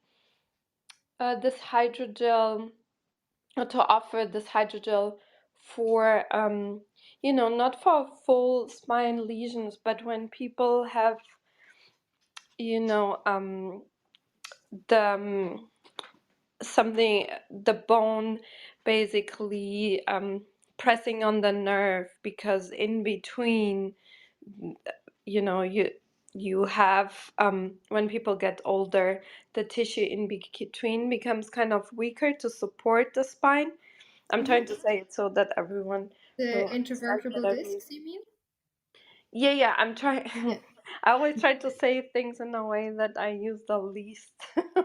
this hydrogel, or to offer this hydrogel for not for full spine lesions, but when people have you know the something, the bone basically pressing on the nerve, because in between, you have when people get older, the tissue in between becomes kind of weaker to support the spine. I'm trying Hmm. to say it so that everyone The will understand intervertebral better. discs, you mean? Yeah, I'm trying. Yeah. I always try to say things in a way that I use the least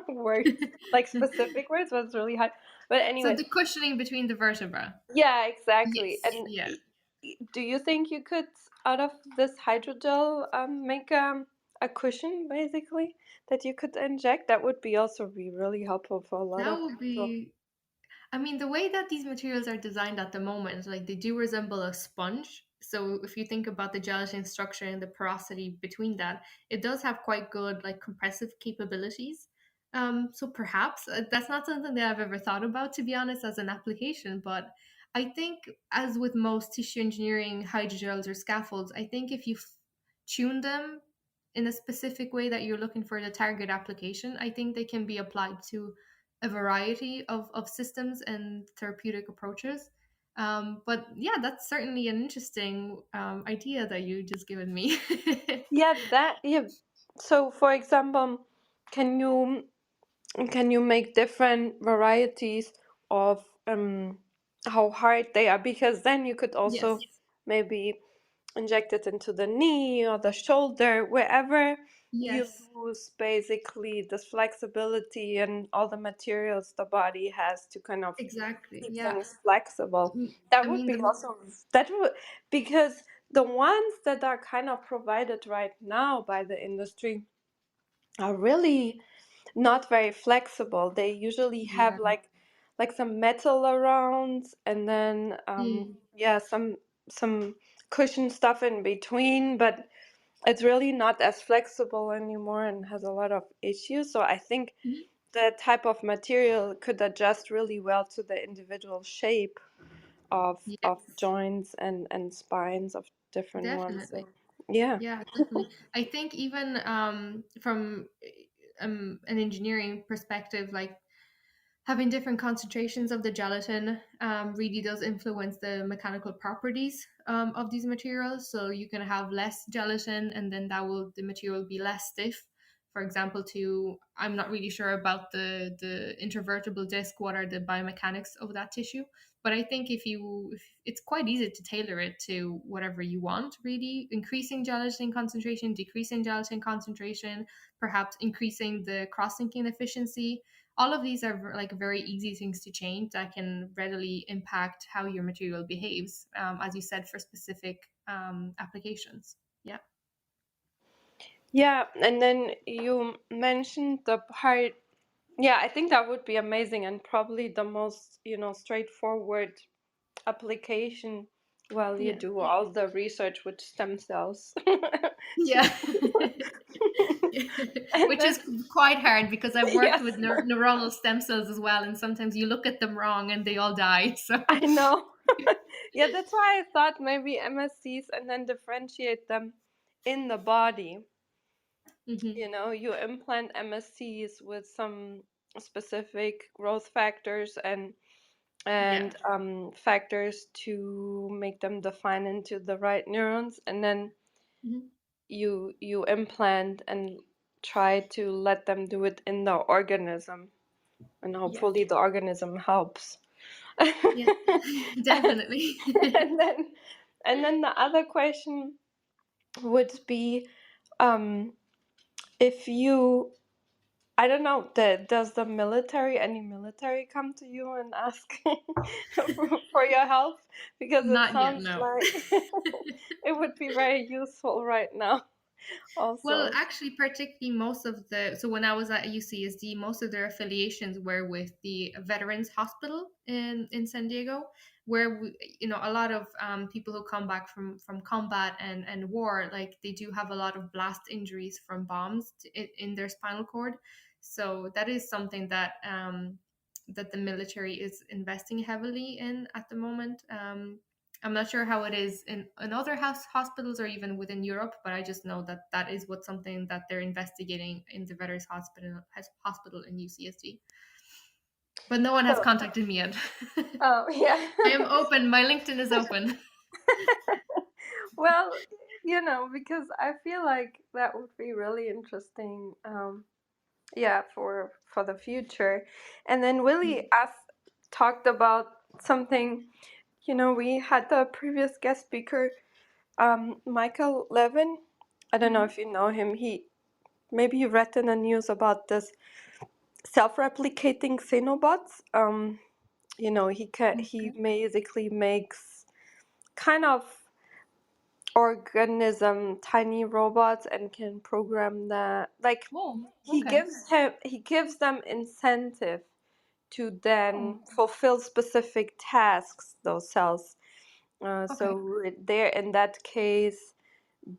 words, like specific words, but it's really hard. But So anyway, the cushioning between the vertebra. yeah, exactly. Yes. And Yeah. do you think you could, out of this hydrogel, make a cushion basically that you could inject? That would be also be really helpful for a lot That of would people. be I mean, the way that these materials are designed at the moment, like they do resemble a sponge. So if you think about the gelatin structure and the porosity between that, it does have quite good like compressive capabilities. So perhaps that's not something that I've ever thought about, to be honest, as an application. But I think, as with most tissue engineering hydrogels or scaffolds, I think if you tune them in a specific way that you're looking for the target application, I think they can be applied to a variety of systems and therapeutic approaches. But yeah, that's certainly an interesting idea that you just given me. Yeah. So, for example, can you can you make different varieties of how hard they are? Because then you could also Yes. maybe inject it into the knee or the shoulder, wherever you Yes. lose basically this flexibility and all the materials the body has to kind of Exactly. keep Yeah. things flexible. That I would mean, be the also, that would, because the ones that are kind of provided right now by the industry are really not very flexible. They usually have yeah. like some metal around, and then Mm. yeah, some cushion stuff in between, but it's really not as flexible anymore and has a lot of issues. So I think Mhm. the type of material could adjust really well to the individual shape of Yes, joints and spines of different ones. definitely. So yeah. Yeah, definitely. I think even from an engineering perspective, like having different concentrations of the gelatin really does influence the mechanical properties of these materials. So you can have less gelatin, and then the material will be less stiff. For example, I'm not really sure about the intervertebral disc. What are the biomechanics of that tissue? But I think if it's quite easy to tailor it to whatever you want. Really, increasing gelatin concentration, decreasing gelatin concentration, perhaps increasing the cross-linking efficiency. All of these are like very easy things to change that can readily impact how your material behaves, as you said, for specific applications. Yeah. Yeah, and then you mentioned the part. Yeah, I think that would be amazing and probably the most, straightforward application while you Yeah. do all the research with stem cells. Yeah. And Which then, is quite hard because I've worked yes, with neuronal stem cells as well, and sometimes you look at them wrong and they all die. So, I know. Yeah, that's why I thought maybe MSCs and then differentiate them in the body. hmm, You implant MSCs with some specific growth factors and yeah, factors to make them define into the right neurons, and then hmm, you implant and try to let them do it in the organism, and yeah, hopefully the organism helps. yeah, definitely. and then the other question would be, um, if you I don't know, does any military come to you and ask for your help? Because it Not yet, sounds no. like it would be very useful right now Well, also. actually, particularly most of so when I was at UCSD, most of their affiliations were with the Veterans Hospital in San Diego, where a lot of people who come back from combat and war, like they do have a lot of blast injuries from bombs in their spinal cord. So that is something that the military is investing heavily in at the moment. I'm not sure how it is in other hospitals or even within Europe, but I just know that that is what something that they're investigating in the Veterans Hospital in UCSD. But no one has So, contacted me yet. oh yeah. I am open. My LinkedIn is open. Well, because I feel like that would be really interesting. Yeah, for the future. And then Willie talked about something. We had the previous guest speaker, Michael Levin. I don't know Mhm. if you know him. Maybe you read in the news about this self-replicating xenobots. He Okay. basically makes kind of organism tiny robots and can program that. Like, Oh, he okay. gives them incentive to then Oh, fulfill specific tasks, those cells. okay. There, in that case,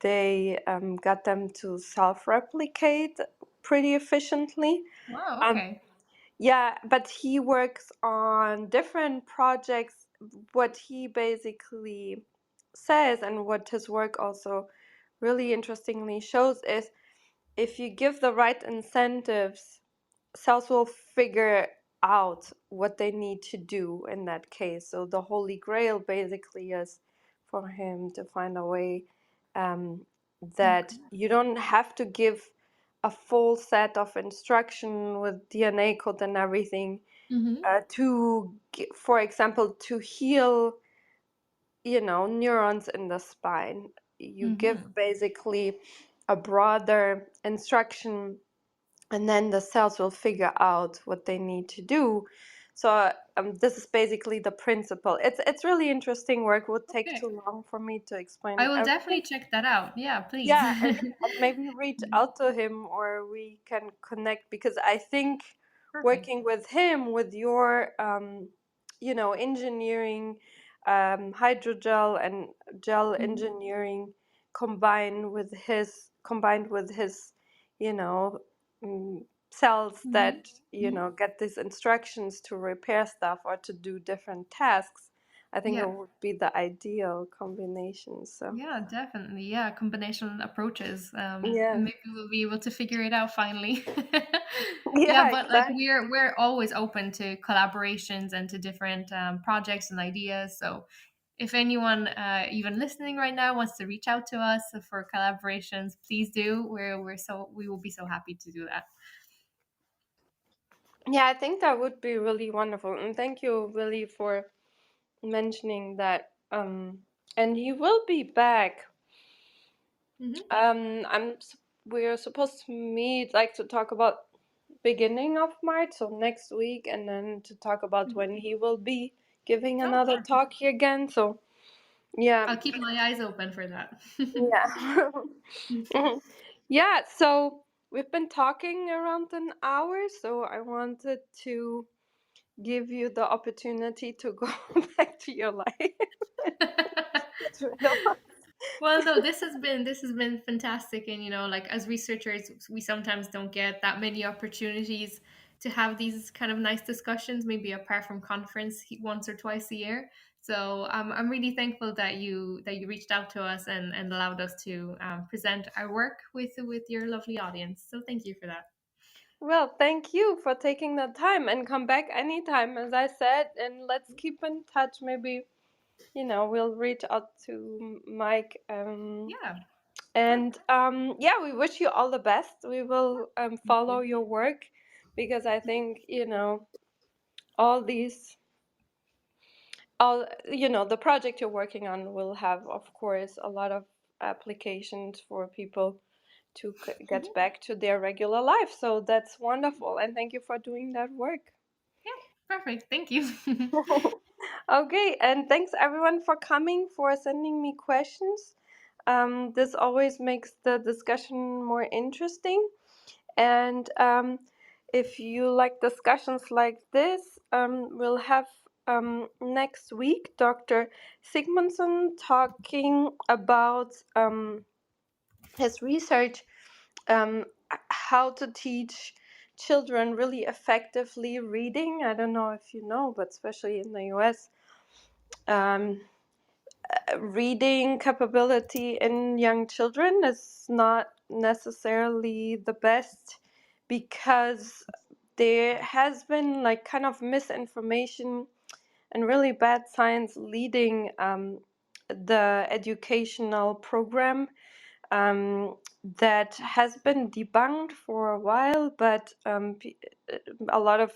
they got them to self-replicate pretty efficiently. Wow, Um, okay. yeah, but he works on different projects. What he basically says, and what his work also really interestingly shows, is if you give the right incentives, cells will figure out what they need to do in that case. So the holy grail basically is for him to find a way, that Okay. you don't have to give a full set of instruction with DNA code and everything, Mm-hmm. for example, to heal, neurons in the spine. You give Mm-hmm. basically a broader instruction, and then the cells will figure out what they need to do. So this is basically the principle. It's really interesting work. Would take Okay. too long for me to I explain will everything. definitely check that out. Yeah, please. Yeah, and maybe reach out to him, or we can connect, because I think Perfect. working with him, with your engineering, hydrogel and gel Mhm. engineering, combined with his you know cells Mhm. that Mhm. get these instructions to repair stuff or to do different tasks. I think it Yeah. would be the ideal combination. So Yeah, definitely. Yeah, combination approaches. yeah. Maybe we'll be able to figure it out finally. Yeah, Yeah, but like exactly. we're always open to collaborations and to different projects and ideas. So if anyone even listening right now wants to reach out to us for collaborations, please do. We will be so happy to do that. Yeah, I think that would be really wonderful. And thank you, really, for mentioning that. And he will be back. Hmm. We're supposed to meet, like, to talk about beginning of March, so next week, and then to talk about when he will be giving Oh, another perfect. talk here again. So yeah, I'll keep my eyes open for that. yeah. Yeah, so we've been talking around an hour, so I wanted to give you the opportunity to go back to your life. Get rid of us. Well, no, this has been fantastic, and like as researchers, we sometimes don't get that many opportunities to have these kind of nice discussions. Maybe apart from conference once or twice a year. So I'm really thankful that you reached out to us and allowed us to present our work with your lovely audience. So thank you for that. Well, thank you for taking the time and come back anytime, as I said, and let's keep in touch. Maybe, we'll reach out to Mike. Yeah, And yeah, we wish you all the best. We will thank follow you. your work because I think, all these all the project you're working on will have, of course, a lot of applications for people to get Mhm. back to their regular life. So that's wonderful, and thank you for doing that work. Yeah, perfect. Thank you. Okay, and thanks everyone for coming, for sending me questions. This always makes the discussion more interesting. And if you like discussions like this, we'll have next week Dr. Sigmundson talking about his research, um, how to teach children really effectively reading. I don't know if you know, but especially in the US, um, reading capability in young children is not necessarily the best because there has been like kind of misinformation and really bad science leading the educational program, that has been debunked for a while, but a lot of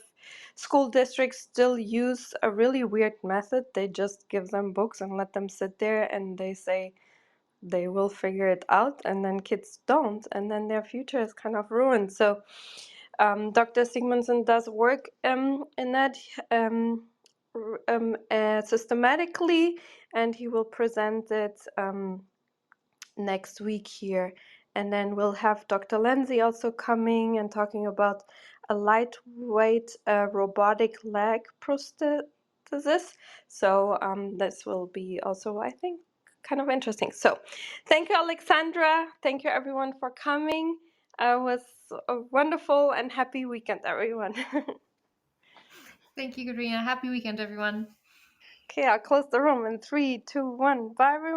school districts still use a really weird method. They just give them books and let them sit there, and they say they will figure it out, and then kids don't, and then their future is kind of ruined. So Dr. Sigmundson does work in that systematically, and he will present it next week here. And then we'll have Dr. Lindsay also coming and talking about a lightweight robotic leg prosthesis. So this will be also, I think, kind of interesting. So thank you, Aleksandra. Thank you, everyone, for coming. It was a wonderful and happy weekend, everyone. Thank you, Katrina. Happy weekend, everyone. Okay, I'll close the room in 3, 2, 1. Bye, everyone.